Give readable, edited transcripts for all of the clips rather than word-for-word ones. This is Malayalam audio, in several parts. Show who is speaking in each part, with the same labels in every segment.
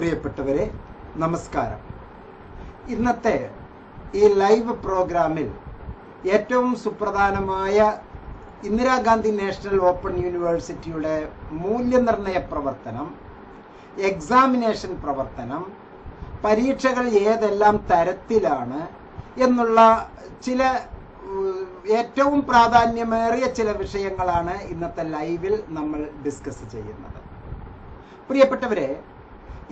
Speaker 1: പ്രിയപ്പെട്ടവരെ, നമസ്കാരം. ഇന്നത്തെ ഈ ലൈവ് പ്രോഗ്രാമിൽ ഏറ്റവും സുപ്രധാനമായ ഇന്ദിരാഗാന്ധി നാഷണൽ ഓപ്പൺ യൂണിവേഴ്സിറ്റിയുടെ മൂല്യനിർണ്ണയ പ്രവർത്തനം, എക്സാമിനേഷൻ പ്രവർത്തനം, പരീക്ഷകൾ ഏതെല്ലാം തരത്തിലാണ് എന്നുള്ള ചില ഏറ്റവും പ്രാധാന്യമേറിയ ചില വിഷയങ്ങളാണ് ഇന്നത്തെ ലൈവിൽ നമ്മൾ ഡിസ്കസ് ചെയ്യുന്നത്. പ്രിയപ്പെട്ടവരെ,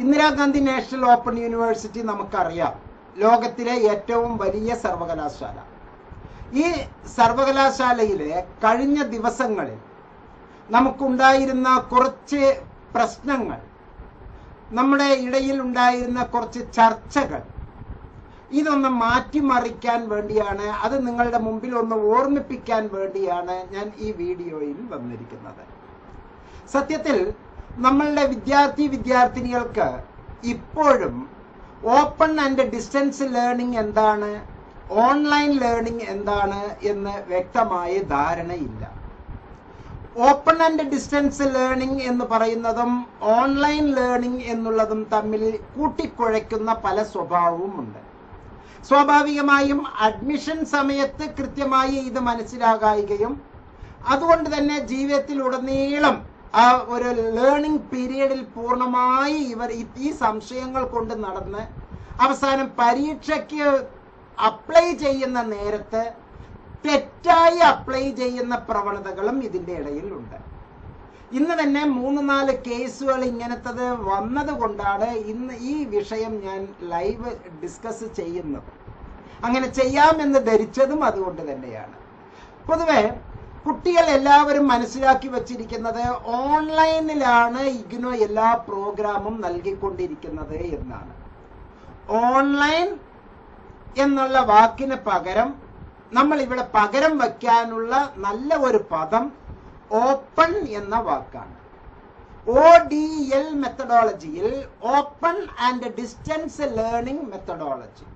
Speaker 1: ഇന്ദിരാഗാന്ധി നാഷണൽ ഓപ്പൺ യൂണിവേഴ്സിറ്റി നമുക്കറിയാം, ലോകത്തിലെ ഏറ്റവും വലിയ സർവകലാശാല. ഈ സർവകലാശാലയിലെ കഴിഞ്ഞ ദിവസങ്ങളിൽ നമുക്കുണ്ടായിരുന്ന കുറച്ച് പ്രശ്നങ്ങൾ, നമ്മുടെ ഇടയിൽ ഉണ്ടായിരുന്ന കുറച്ച് ചർച്ചകൾ, ഇതൊന്ന് മാറ്റിമറിക്കാൻ വേണ്ടിയാണ്, അത് നിങ്ങളുടെ മുമ്പിൽ ഒന്ന് ഓർമ്മിപ്പിക്കാൻ വേണ്ടിയാണ് ഞാൻ ഈ വീഡിയോയിൽ വന്നിരിക്കുന്നത്. സത്യത്തിൽ നമ്മളുടെ വിദ്യാർത്ഥിനികൾക്ക് ഇപ്പോഴും ഓപ്പൺ ആൻഡ് ഡിസ്റ്റൻസ് ലേണിംഗ് എന്താണ്, ഓൺലൈൻ ലേണിംഗ് എന്താണ് എന്ന് വ്യക്തമായ ധാരണയില്ല. ഓപ്പൺ ആൻഡ് ഡിസ്റ്റൻസ് ലേണിംഗ് എന്ന് പറയുന്നതും ഓൺലൈൻ ലേണിംഗ് എന്നുള്ളതും തമ്മിൽ കൂട്ടിക്കുഴയ്ക്കുന്ന പല സ്വഭാവവുമുണ്ട്. സ്വാഭാവികമായും അഡ്മിഷൻ സമയത്ത് കൃത്യമായി ഇത് മനസ്സിലാകുകയും അതുകൊണ്ട് തന്നെ ജീവിതത്തിലുടനീളം ആ ഒരു ലേണിംഗ് പീരീഡിൽ പൂർണ്ണമായി ഇവർ ഈ സംശയങ്ങൾ കൊണ്ട് നടന്ന് അവസാനം പരീക്ഷയ്ക്ക് അപ്ലൈ ചെയ്യുന്ന നേരത്ത് തെറ്റായി അപ്ലൈ ചെയ്യുന്ന പ്രവണതകളും ഇതിൻ്റെ ഇടയിലുണ്ട്. ഇന്ന് തന്നെ 3-4 കേസുകൾ ഇങ്ങനത്തത് വന്നത് കൊണ്ടാണ് ഇന്ന് ഈ വിഷയം ഞാൻ ലൈവ് ഡിസ്കസ് ചെയ്യുന്നത്. അങ്ങനെ ചെയ്യാമെന്ന് ധരിച്ചതും അതുകൊണ്ട് തന്നെയാണ്. പൊതുവെ കുട്ടികൾ എല്ലാവരും മനസ്സിലാക്കി വച്ചിരിക്കുന്നത് ഓൺലൈനിലാണ് ഇഗ്നോ എല്ലാ പ്രോഗ്രാമും നൽകിക്കൊണ്ടിരിക്കുന്നത് എന്നാണ്. ഓൺലൈൻ എന്നുള്ള വാക്കിന് പകരം നമ്മൾ ഇവിടെ പകരം വയ്ക്കാനുള്ള നല്ല ഒരു പദം ഓപ്പൺ എന്ന വാക്കാണ്. ODL മെത്തഡോളജിയിൽ open and distance learning methodology.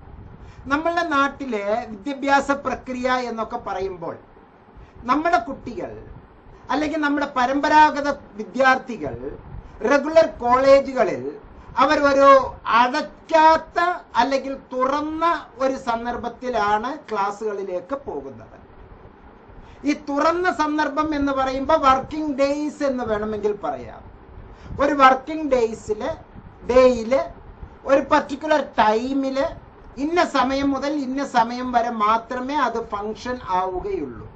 Speaker 1: നമ്മളുടെ നാട്ടിലെ വിദ്യാഭ്യാസ പ്രക്രിയ എന്നൊക്കെ പറയുമ്പോൾ നമ്മുടെ കുട്ടികൾ അല്ലെങ്കിൽ നമ്മുടെ പരമ്പരാഗത വിദ്യാർത്ഥികൾ റെഗുലർ കോളേജുകളിൽ അവർ ഒരു അടയ്ക്കാത്ത അല്ലെങ്കിൽ തുറന്ന ഒരു സന്ദർഭത്തിലാണ് ക്ലാസ്സുകളിലേക്ക് പോകുന്നത്. ഈ തുറന്ന സന്ദർഭം എന്ന് പറയുമ്പോൾ വർക്കിംഗ് ഡേയ്സ് എന്ന് വേണമെങ്കിൽ പറയാം. ഒരു വർക്കിംഗ് ഡേയില് ഒരു പർട്ടിക്കുലർ ടൈമില് ഇന്ന സമയം മുതൽ ഇന്ന സമയം വരെ മാത്രമേ അത് ഫങ്ഷൻ ആവുകയുള്ളൂ.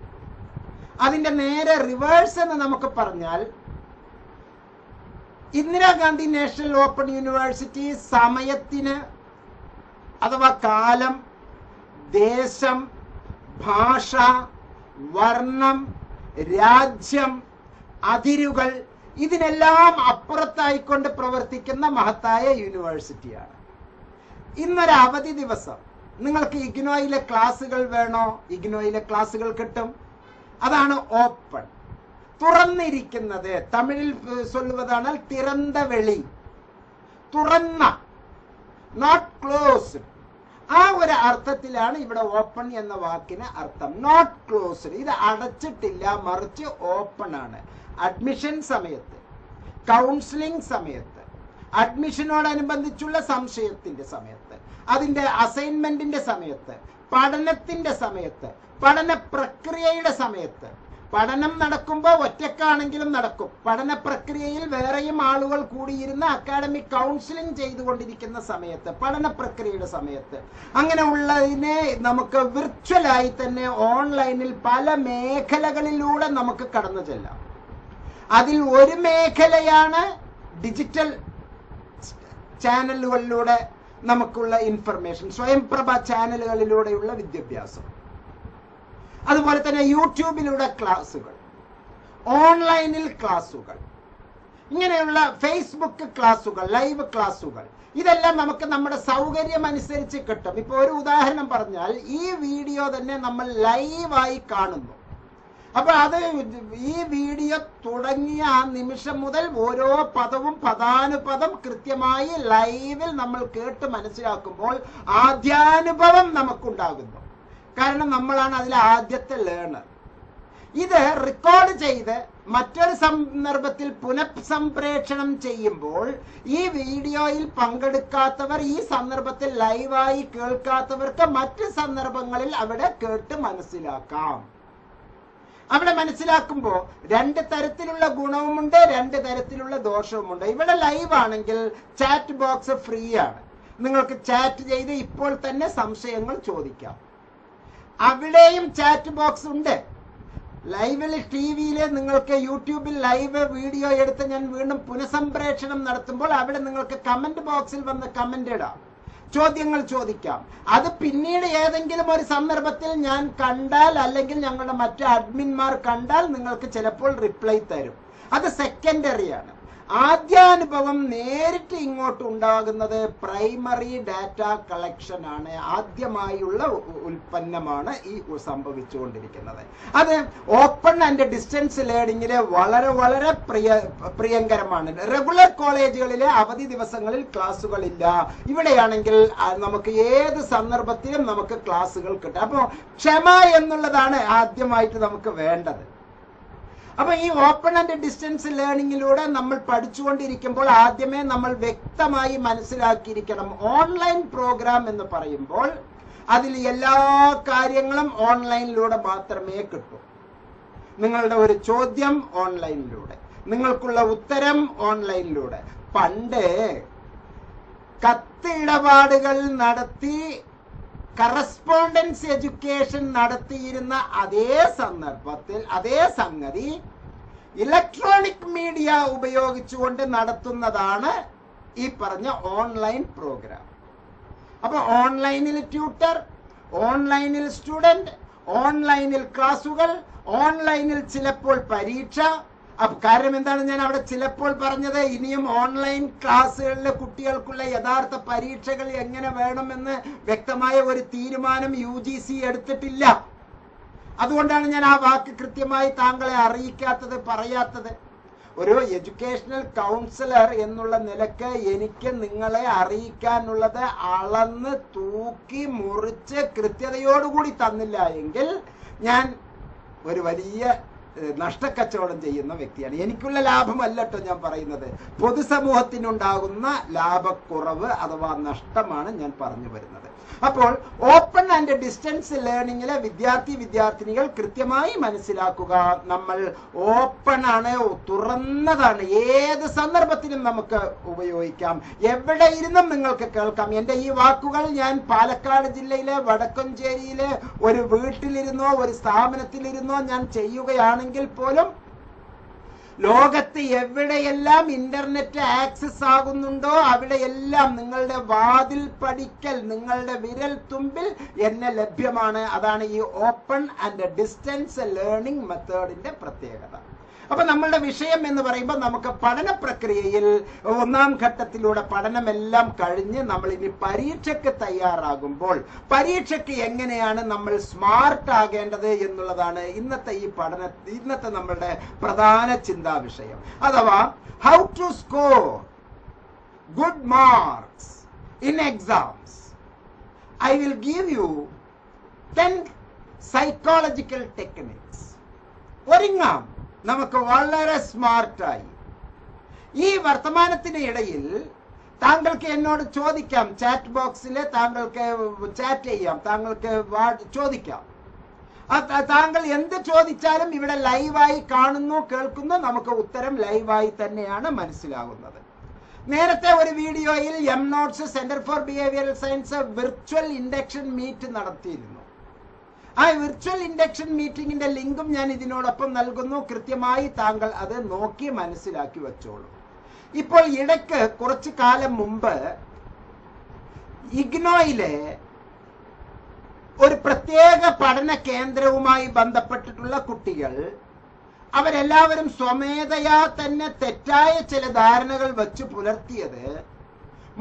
Speaker 1: അതിന്റെ നേരെ റിവേഴ്സ് എന്ന് നമുക്ക് പറഞ്ഞാൽ, ഇന്ദിരാഗാന്ധി നാഷണൽ ഓപ്പൺ യൂണിവേഴ്സിറ്റി സമയത്തിന് അഥവാ കാലം, ദേശം, ഭാഷ, വർണ്ണം, രാജ്യം, അതിരുകൾ ഇതിനെല്ലാം അപ്പുറത്തായിക്കൊണ്ട് പ്രവർത്തിക്കുന്ന മഹത്തായ യൂണിവേഴ്സിറ്റിയാണ്. ഇന്നൊരു അവധി ദിവസം നിങ്ങൾക്ക് ഇഗ്നോയിലെ ക്ലാസ്സുകൾ വേണോ? ഇഗ്നോയിലെ ക്ലാസ്സുകൾ കിട്ടും. അതാണ് ഓപ്പൺ, തുറന്നിരിക്കുന്നത്. തമിഴിൽ ചൊല്ലുവതാണ് തിറந்த വെളി, തുറന്ന, നോട്ട് ക്ലോസ്ഡ്. ആ ഒരു അർത്ഥത്തിലാണ് ഇവിടെ ഓപ്പൺ എന്ന വാക്കിന് അർത്ഥം. നോട്ട് ക്ലോസ്ഡ്, ഇത് അടച്ചിട്ടില്ല, മറിച്ച് ഓപ്പൺ ആണ്. അഡ്മിഷൻ സമയത്ത്, കൗൺസിലിംഗ് സമയത്ത്, അഡ്മിഷനോടനുബന്ധിച്ചുള്ള സംശയത്തിന്റെ സമയത്ത്, അതിന്റെ അസൈൻമെന്റിന്റെ സമയത്ത്, പഠനത്തിന്റെ സമയത്ത്, പഠന പ്രക്രിയയുടെ സമയത്ത്. പഠനം നടക്കുമ്പോൾ ഒറ്റക്കാണെങ്കിലും നടക്കും. പഠന പ്രക്രിയയിൽ വേറെയും ആളുകൾ കൂടിയിരുന്ന് അക്കാഡമിക് കൗൺസിലിംഗ് ചെയ്തുകൊണ്ടിരിക്കുന്ന സമയത്ത്, പഠന പ്രക്രിയയുടെ സമയത്ത്, അങ്ങനെ ഉള്ളതിനെ നമുക്ക് വിർച്വലായി തന്നെ ഓൺലൈനിൽ പല മേഖലകളിലൂടെ നമുക്ക് കടന്നു ചെല്ലാം. അതിൽ ഒരു മേഖലയാണ് ഡിജിറ്റൽ ചാനലുകളിലൂടെ നമുക്കുള്ള ഇൻഫർമേഷൻ, സ്വയംപ്രഭ ചാനലുകളിലൂടെയുള്ള വിദ്യാഭ്യാസം. അതുപോലെ തന്നെ യൂട്യൂബിലൂടെ ക്ലാസ്സുകൾ, ഓൺലൈനിൽ ക്ലാസ്സുകൾ, ഇങ്ങനെയുള്ള ഫേസ്ബുക്ക് ക്ലാസ്സുകൾ, ലൈവ് ക്ലാസ്സുകൾ, ഇതെല്ലാം നമുക്ക് നമ്മുടെ സൗകര്യം അനുസരിച്ച് കിട്ടും. ഇപ്പോൾ ഒരു ഉദാഹരണം പറഞ്ഞാൽ, ഈ വീഡിയോ തന്നെ നമ്മൾ ലൈവായി കാണുന്നു. അപ്പൊ അത് ഈ വീഡിയോ തുടങ്ങിയ ആ നിമിഷം മുതൽ ഓരോ പദവും പദാനുപദം കൃത്യമായി ലൈവിൽ നമ്മൾ കേട്ട് മനസ്സിലാക്കുമ്പോൾ ആദ്യാനുഭവം നമുക്കുണ്ടാകുന്നു. കാരണം നമ്മളാണ് അതിലെ ആദ്യത്തെ ലേണർ. ഇത് റെക്കോർഡ് ചെയ്ത് മറ്റൊരു സന്ദർഭത്തിൽ പുനഃസംപ്രേഷണം ചെയ്യുമ്പോൾ ഈ വീഡിയോയിൽ പങ്കെടുക്കാത്തവർ ഈ സന്ദർഭത്തിൽ ലൈവായി കേൾക്കാത്തവർക്ക് മറ്റ് സന്ദർഭങ്ങളിൽ അവിടെ കേട്ട് മനസ്സിലാക്കാം. അവിടെ മനസ്സിലാക്കുമ്പോൾ രണ്ട് തരത്തിലുള്ള ഗുണവുമുണ്ട്, രണ്ട് തരത്തിലുള്ള ദോഷവുമുണ്ട്. ഇവിടെ ലൈവ് ആണെങ്കിൽ ചാറ്റ് ബോക്സ് ഫ്രീ ആണ്. നിങ്ങൾക്ക് ചാറ്റ് ചെയ്ത് ഇപ്പോൾ തന്നെ സംശയങ്ങൾ ചോദിക്കാം. അവിടെയും ചാറ്റ് ബോക്സ് ഉണ്ട്. ലൈവിൽ ടിവിയിൽ നിങ്ങൾക്ക് യൂട്യൂബിൽ ലൈവ് വീഡിയോ എടുത്ത് ഞാൻ വീണ്ടും പുനഃസംപ്രേഷണം നടത്തുമ്പോൾ അവിടെ നിങ്ങൾക്ക് കമന്റ് ബോക്സിൽ വന്ന് കമന്റ് ഇടാം, ചോദ്യങ്ങൾ ചോദിക്കാം. അത് പിന്നീട് ഏതെങ്കിലും ഒരു സന്ദർഭത്തിൽ ഞാൻ കണ്ടാൽ അല്ലെങ്കിൽ ഞങ്ങളുടെ മറ്റു അഡ്മിന്മാർ കണ്ടാൽ നിങ്ങൾക്ക് ചിലപ്പോൾ റിപ്ലൈ തരും. അത് സെക്കൻഡറിയാണ്. ആദ്യാനുഭവം നേരിട്ട് ഇങ്ങോട്ട് ഉണ്ടാകുന്നത് പ്രൈമറി ഡാറ്റ കളക്ഷൻ ആണ്. ആദ്യമായുള്ള ഉൽപ്പന്നമാണ് ഈ സംഭവിച്ചുകൊണ്ടിരിക്കുന്നത്. അത് ഓപ്പൺ ആൻഡ് ഡിസ്റ്റൻസ് ലേണിംഗിലെ വളരെ വളരെ പ്രിയങ്കരമാണ്. റെഗുലർ കോളേജുകളിലെ അവധി ദിവസങ്ങളിൽ ക്ലാസ്സുകളില്ല. ഇവിടെയാണെങ്കിൽ നമുക്ക് ഏത് സന്ദർഭത്തിലും നമുക്ക് ക്ലാസ്സുകൾ കിട്ടും. അപ്പോൾ ക്ഷമ എന്നുള്ളതാണ് ആദ്യമായിട്ട് നമുക്ക് വേണ്ടത്. അപ്പൊ ഈ ഓപ്പൺ ആൻഡ് ഡിസ്റ്റൻസ് ലേണിംഗിലൂടെ നമ്മൾ പഠിച്ചുകൊണ്ടിരിക്കുമ്പോൾ ആദ്യമേ നമ്മൾ വ്യക്തമായി മനസ്സിലാക്കിയിരിക്കണം, ഓൺലൈൻ പ്രോഗ്രാം എന്ന് പറയുമ്പോൾ അതിൽ എല്ലാ കാര്യങ്ങളും ഓൺലൈനിലൂടെ മാത്രമേ കിട്ടൂ. നിങ്ങളുടെ ഒരു ചോദ്യം ഓൺലൈനിലൂടെ, നിങ്ങൾക്കുള്ള ഉത്തരം ഓൺലൈനിലൂടെ. പണ്ട് കത്തിടപാടുകൾ നടത്തി കറസ്പോണ്ടൻസ് എഡ്യൂക്കേഷൻ നടത്തിയിരുന്ന അതേ സന്ദർഭത്തിൽ അതേ സംഗതി ഇലക്ട്രോണിക് മീഡിയ ഉപയോഗിച്ചുകൊണ്ട് നടത്തുന്നതാണ് ഈ പറഞ്ഞ ഓൺലൈൻ പ്രോഗ്രാം. അപ്പൊ ഓൺലൈനിൽ ട്യൂട്ടർ, ഓൺലൈനിൽ സ്റ്റുഡന്റ്, ഓൺലൈനിൽ ക്ലാസുകൾ, ഓൺലൈനിൽ ചിലപ്പോൾ പരീക്ഷ. കാരണം എന്താണ് ഞാൻ അവിടെ ചിലപ്പോൾ പറഞ്ഞത്? ഇനിയും ഓൺലൈൻ ക്ലാസ്സുകളിലെ കുട്ടികൾക്കുള്ള യഥാർത്ഥ പരീക്ഷകൾ എങ്ങനെ വേണമെന്ന് വ്യക്തമായ ഒരു തീരുമാനം UGC എടുത്തിട്ടില്ല. അതുകൊണ്ടാണ് ഞാൻ ആ വാക്ക് കൃത്യമായി താങ്കളെ അറിയിക്കാത്തത്, പറയാത്തത്. ഒരു എഡ്യൂക്കേഷണൽ കൗൺസിലർ എന്നുള്ള നിലക്ക് എനിക്ക് നിങ്ങളെ അറിയിക്കാനുള്ളത് അളന്ന് തൂക്കി മുറിച്ച് കൃത്യതയോടുകൂടി തന്നില്ല എങ്കിൽ ഞാൻ ഒരു വലിയ നഷ്ടക്കച്ചവടം ചെയ്യുന്ന വ്യക്തിയാണ്. എനിക്കുള്ള ലാഭമല്ല കേട്ടോ ഞാൻ പറയുന്നത്, പൊതുസമൂഹത്തിനുണ്ടാകുന്ന ലാഭക്കുറവ് അഥവാ നഷ്ടമാണ് ഞാൻ പറഞ്ഞു വരുന്നത്. അപ്പോൾ ഓപ്പൺ ആൻഡ് ഡിസ്റ്റൻസ് ലേണിംഗിലെ വിദ്യാർത്ഥിനികൾ കൃത്യമായി മനസ്സിലാക്കുക, നമ്മൾ ഓപ്പൺ ആണ്, തുറന്നതാണ്, ഏത് സന്ദർഭത്തിലും നമുക്ക് ഉപയോഗിക്കാം, എവിടെ ഇരുന്നും നിങ്ങൾക്ക് കേൾക്കാം. എൻ്റെ ഈ വാക്കുകൾ ഞാൻ പാലക്കാട് ജില്ലയിലെ വടക്കഞ്ചേരിയിലെ ഒരു വീട്ടിലിരുന്നോ ഒരു സ്ഥാപനത്തിലിരുന്നോ ഞാൻ ചെയ്യുകയാണെങ്കിൽ പോലും ലോകത്ത് എവിടെയെല്ലാം ഇന്റർനെറ്റ് ആക്സസ് ആകുന്നുണ്ടോ അവിടെയെല്ലാം നിങ്ങളുടെ വാതിൽ പടിക്കൽ, നിങ്ങളുടെ വിരൽ തുമ്പിൽ എന്നെ ലഭ്യമാണ്. അതാണ് ഈ ഓപ്പൺ ആൻഡ് ഡിസ്റ്റൻസ് ലേണിംഗ് മെത്തേഡിന്റെ പ്രത്യേകത. അപ്പൊ നമ്മളുടെ വിഷയം എന്ന് പറയുമ്പോൾ നമുക്ക് പഠന പ്രക്രിയയിൽ ഒന്നാം ഘട്ടത്തിലൂടെ പഠനമെല്ലാം കഴിഞ്ഞ് നമ്മൾ ഇനി പരീക്ഷയ്ക്ക് തയ്യാറാകുമ്പോൾ പരീക്ഷയ്ക്ക് എങ്ങനെയാണ് നമ്മൾ സ്മാർട്ട് ആകേണ്ടത് എന്നുള്ളതാണ് ഇന്നത്തെ നമ്മളുടെ പ്രധാന ചിന്താ വിഷയം. അഥവാ how to score good marks in exams. I will give you 10 psychological techniques. ഒരുങ്ങാം നമുക്ക് വളരെ സ്മാർട്ടായി. ഈ വർത്തമാനത്തിന് ഇടയിൽ താങ്കൾക്ക് എന്നോട് ചോദിക്കാം, ചാറ്റ് ബോക്സിൽ താങ്കൾക്ക് ചാറ്റ് ചെയ്യാം, താങ്കൾക്ക് ചോദിക്കാം. താങ്കൾ എന്ത് ചോദിച്ചാലും ഇവിടെ ലൈവായി കാണുന്നു, കേൾക്കുന്നു, നമുക്ക് ഉത്തരം ലൈവായി തന്നെയാണ് മനസ്സിലാകുന്നത്. നേരത്തെ ഒരു വീഡിയോയിൽ MNOTS centre for behavioural science virtual induction meet നടത്തിയിരുന്നു. ആ വിർച്വൽ ഇൻഡക്ഷൻ മീറ്റിംഗിന്റെ ലിങ്കും ഞാൻ ഇതിനോടൊപ്പം നൽകുന്നു. കൃത്യമായി താങ്കൾ അത് നോക്കി മനസ്സിലാക്കി വെച്ചോളൂ. ഇപ്പോൾ ഇടയ്ക്ക് കുറച്ചു കാലം മുമ്പ് ഇഗ്നോയിലെ ഒരു പ്രത്യേക പഠന കേന്ദ്രവുമായി ബന്ധപ്പെട്ടിട്ടുള്ള കുട്ടികൾ അവരെല്ലാവരും സ്വമേധയാ തന്നെ തെറ്റായ ചില ധാരണകൾ വെച്ച് പുലർത്തിയത്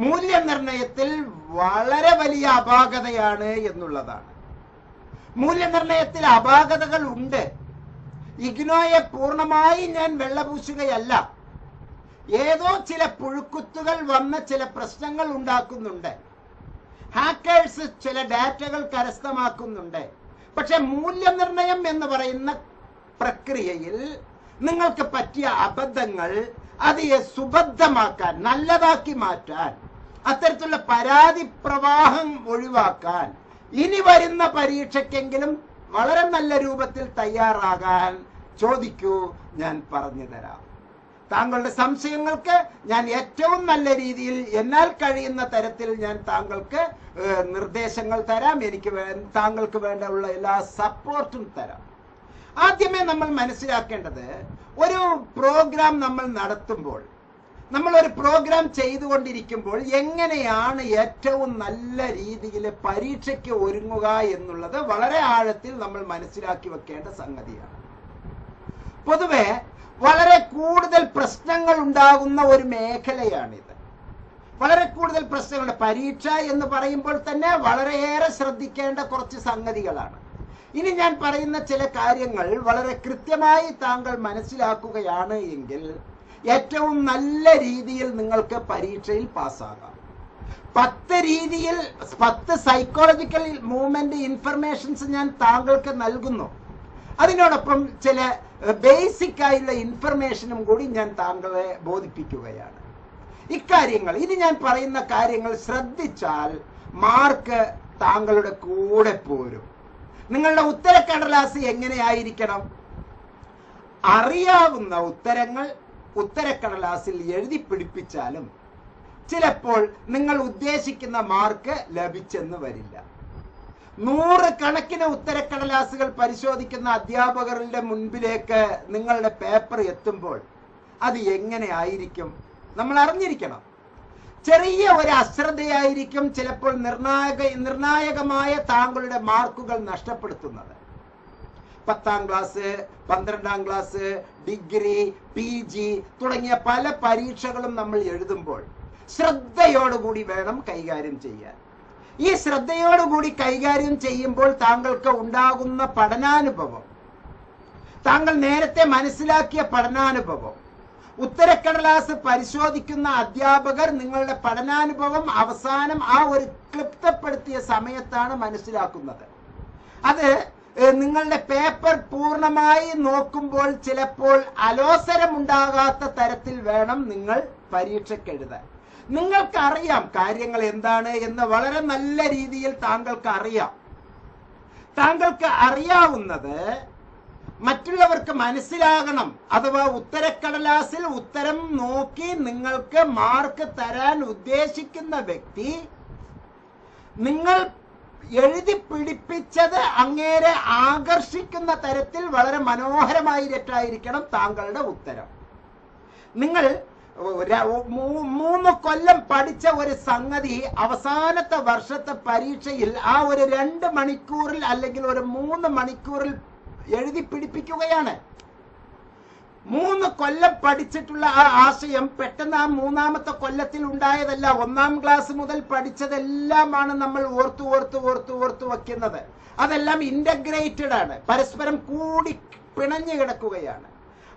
Speaker 1: മൂല്യനിർണയത്തിൽ വളരെ വലിയ അപാകതയാണ് എന്നുള്ളതാണ്. മൂല്യനിർണയത്തിൽ അപാകതകൾ ഉണ്ട്. ഇഗ്നോയെ പൂർണ്ണമായി ഞാൻ വെള്ളപൂശുകയല്ല. ഏതോ ചില പുഴുക്കുത്തുകൾ വന്ന ചില പ്രശ്നങ്ങൾ ഉണ്ടാക്കുന്നുണ്ട്. ഹാക്കേഴ്സ് ചില ഡാറ്റകൾ കരസ്ഥമാക്കുന്നുണ്ട്. പക്ഷെ മൂല്യനിർണയം എന്ന് പറയുന്ന പ്രക്രിയയിൽ നിങ്ങൾക്ക് പറ്റിയ അബദ്ധങ്ങൾ അത് സുബദ്ധമാക്കാൻ, നല്ലതാക്കി മാറ്റാൻ, അത്തരത്തിലുള്ള പരാതി പ്രവാഹം ഒഴിവാക്കാൻ, ഇനി വരുന്ന പരീക്ഷയ്ക്കെങ്കിലും വളരെ നല്ല രൂപത്തിൽ തയ്യാറാകാൻ ചോദിക്കൂ, ഞാൻ പറഞ്ഞു തരാം. താങ്കളുടെ സംശയങ്ങൾക്ക് ഞാൻ ഏറ്റവും നല്ല രീതിയിൽ എന്നാൽ കഴിയുന്ന തരത്തിൽ ഞാൻ താങ്കൾക്ക് നിർദ്ദേശങ്ങൾ തരാം. എനിക്ക് താങ്കൾക്ക് വേണ്ട എല്ലാ സപ്പോർട്ടും തരാം. ആദ്യമേ നമ്മൾ മനസ്സിലാക്കേണ്ടത്, ഒരു പ്രോഗ്രാം നമ്മൾ നടത്തുമ്പോൾ, നമ്മൾ ഒരു പ്രോഗ്രാം ചെയ്തുകൊണ്ടിരിക്കുമ്പോൾ എങ്ങനെയാണ് ഏറ്റവും നല്ല രീതിയിൽ പരീക്ഷയ്ക്ക് ഒരുങ്ങുക എന്നുള്ളത് വളരെ ആഴത്തിൽ നമ്മൾ മനസ്സിലാക്കി വെക്കേണ്ട സംഗതിയാണ്. പൊതുവെ വളരെ കൂടുതൽ പ്രശ്നങ്ങൾ ഉണ്ടാകുന്ന ഒരു മേഖലയാണിത്. വളരെ കൂടുതൽ പ്രശ്നങ്ങൾ, പരീക്ഷ എന്ന് പറയുമ്പോൾ തന്നെ വളരെയേറെ ശ്രദ്ധിക്കേണ്ട കുറച്ച് സംഗതികളാണ്. ഇനി ഞാൻ പറയുന്ന ചില കാര്യങ്ങൾ വളരെ കൃത്യമായി താങ്കൾ മനസ്സിലാക്കുകയാണ് എങ്കിൽ ഏറ്റവും നല്ല രീതിയിൽ നിങ്ങൾക്ക് പരീക്ഷയിൽ പാസ്സാകാം. 10 സൈക്കോളജിക്കൽ മൂവ്മെന്റ് ഇൻഫർമേഷൻസ് ഞാൻ താങ്കൾക്ക് നൽകുന്നു. അതിനോടൊപ്പം ചില ബേസിക് ആയുള്ള ഇൻഫർമേഷനും കൂടി ഞാൻ താങ്കളെ ബോധിപ്പിക്കുകയാണ്. ഇക്കാര്യങ്ങൾ, ഇനി ഞാൻ പറയുന്ന കാര്യങ്ങൾ ശ്രദ്ധിച്ചാൽ മാർക്ക് താങ്കളുടെ കൂടെ പോരും. നിങ്ങളുടെ ഉത്തരക്കടലാസ് എങ്ങനെയായിരിക്കണം? അറിയാവുന്ന ഉത്തരങ്ങൾ ഉത്തരക്കടലാസിൽ എഴുതി പിടിപ്പിച്ചാലും ചിലപ്പോൾ നിങ്ങൾ ഉദ്ദേശിക്കുന്ന മാർക്ക് ലഭിച്ചെന്ന് വരില്ല. 100 കണക്കിന് ഉത്തരക്കടലാസുകൾ പരിശോധിക്കുന്ന അധ്യാപകരുടെ മുൻപിലേക്ക് നിങ്ങളുടെ പേപ്പർ എത്തുമ്പോൾ അത് എങ്ങനെ ആയിരിക്കും നമ്മൾ അറിഞ്ഞിരിക്കണം. ചെറിയ ഒരു അശ്രദ്ധയായിരിക്കും ചിലപ്പോൾ നിർണായകമായ താങ്കളുടെ മാർക്കുകൾ നഷ്ടപ്പെടുത്തുന്നത്. 10ാം ക്ലാസ്, 12ാം ക്ലാസ്, ഡിഗ്രി, PG തുടങ്ങിയ പല പരീക്ഷകളും നമ്മൾ എഴുതുമ്പോൾ ശ്രദ്ധയോടുകൂടി വേണം കൈകാര്യം ചെയ്യാൻ. ഈ ശ്രദ്ധയോടുകൂടി കൈകാര്യം ചെയ്യുമ്പോൾ താങ്കൾക്ക് ഉണ്ടാകുന്ന പഠനാനുഭവം, താങ്കൾ നേരത്തെ മനസ്സിലാക്കിയ പഠനാനുഭവം, ഉത്തരക്കടലാസ് പരിശോധിക്കുന്ന അധ്യാപകർ നിങ്ങളുടെ പഠനാനുഭവം അവസാനം ആ ഒരു ക്ലിപ്തപ്പെടുത്തിയ സമയത്താണ് മനസ്സിലാക്കുന്നത്. അത് നിങ്ങളുടെ പേപ്പർ പൂർണ്ണമായി നോക്കുമ്പോൾ ചിലപ്പോൾ അലോസരമുണ്ടാകാത്ത തരത്തിൽ വേണം നിങ്ങൾ പരീക്ഷയ്ക്ക് എഴുതാൻ. നിങ്ങൾക്കറിയാം കാര്യങ്ങൾ എന്താണ് എന്ന് വളരെ നല്ല രീതിയിൽ താങ്കൾക്ക് അറിയാം. താങ്കൾക്ക് അറിയാവുന്നത് മറ്റുള്ളവർക്ക് മനസ്സിലാകണം. അഥവാ ഉത്തരക്കടലാസിൽ ഉത്തരം നോക്കി നിങ്ങൾക്ക് മാർക്ക് തരാൻ ഉദ്ദേശിക്കുന്ന വ്യക്തി നിങ്ങൾ എഴുതി പിടിപ്പിച്ചത് അങ്ങേരെ ആകർഷിക്കുന്ന തരത്തിൽ വളരെ മനോഹരമായിട്ടായിരിക്കണം താങ്കളുടെ ഉത്തരം. നിങ്ങൾ 3 കൊല്ലം പഠിച്ച ഒരു സംഗതി അവസാനത്തെ വർഷത്തെ പരീക്ഷയിൽ ആ ഒരു 2 മണിക്കൂറിൽ അല്ലെങ്കിൽ ഒരു 3 മണിക്കൂറിൽ എഴുതി പിടിപ്പിക്കുകയാണ്. 3 കൊല്ലം പഠിച്ചിട്ടുള്ള ആ ആശയം പെട്ടെന്ന് ആ 3ാമത്തെ കൊല്ലത്തിൽ ഉണ്ടായതല്ല. 1ാം ക്ലാസ് മുതൽ പഠിച്ചതെല്ലാമാണ് നമ്മൾ ഓർത്തു വയ്ക്കുന്നത്. അതെല്ലാം ഇന്റഗ്രേറ്റഡ് ആണ്, പരസ്പരം കൂടി പിണഞ്ഞു കിടക്കുകയാണ്.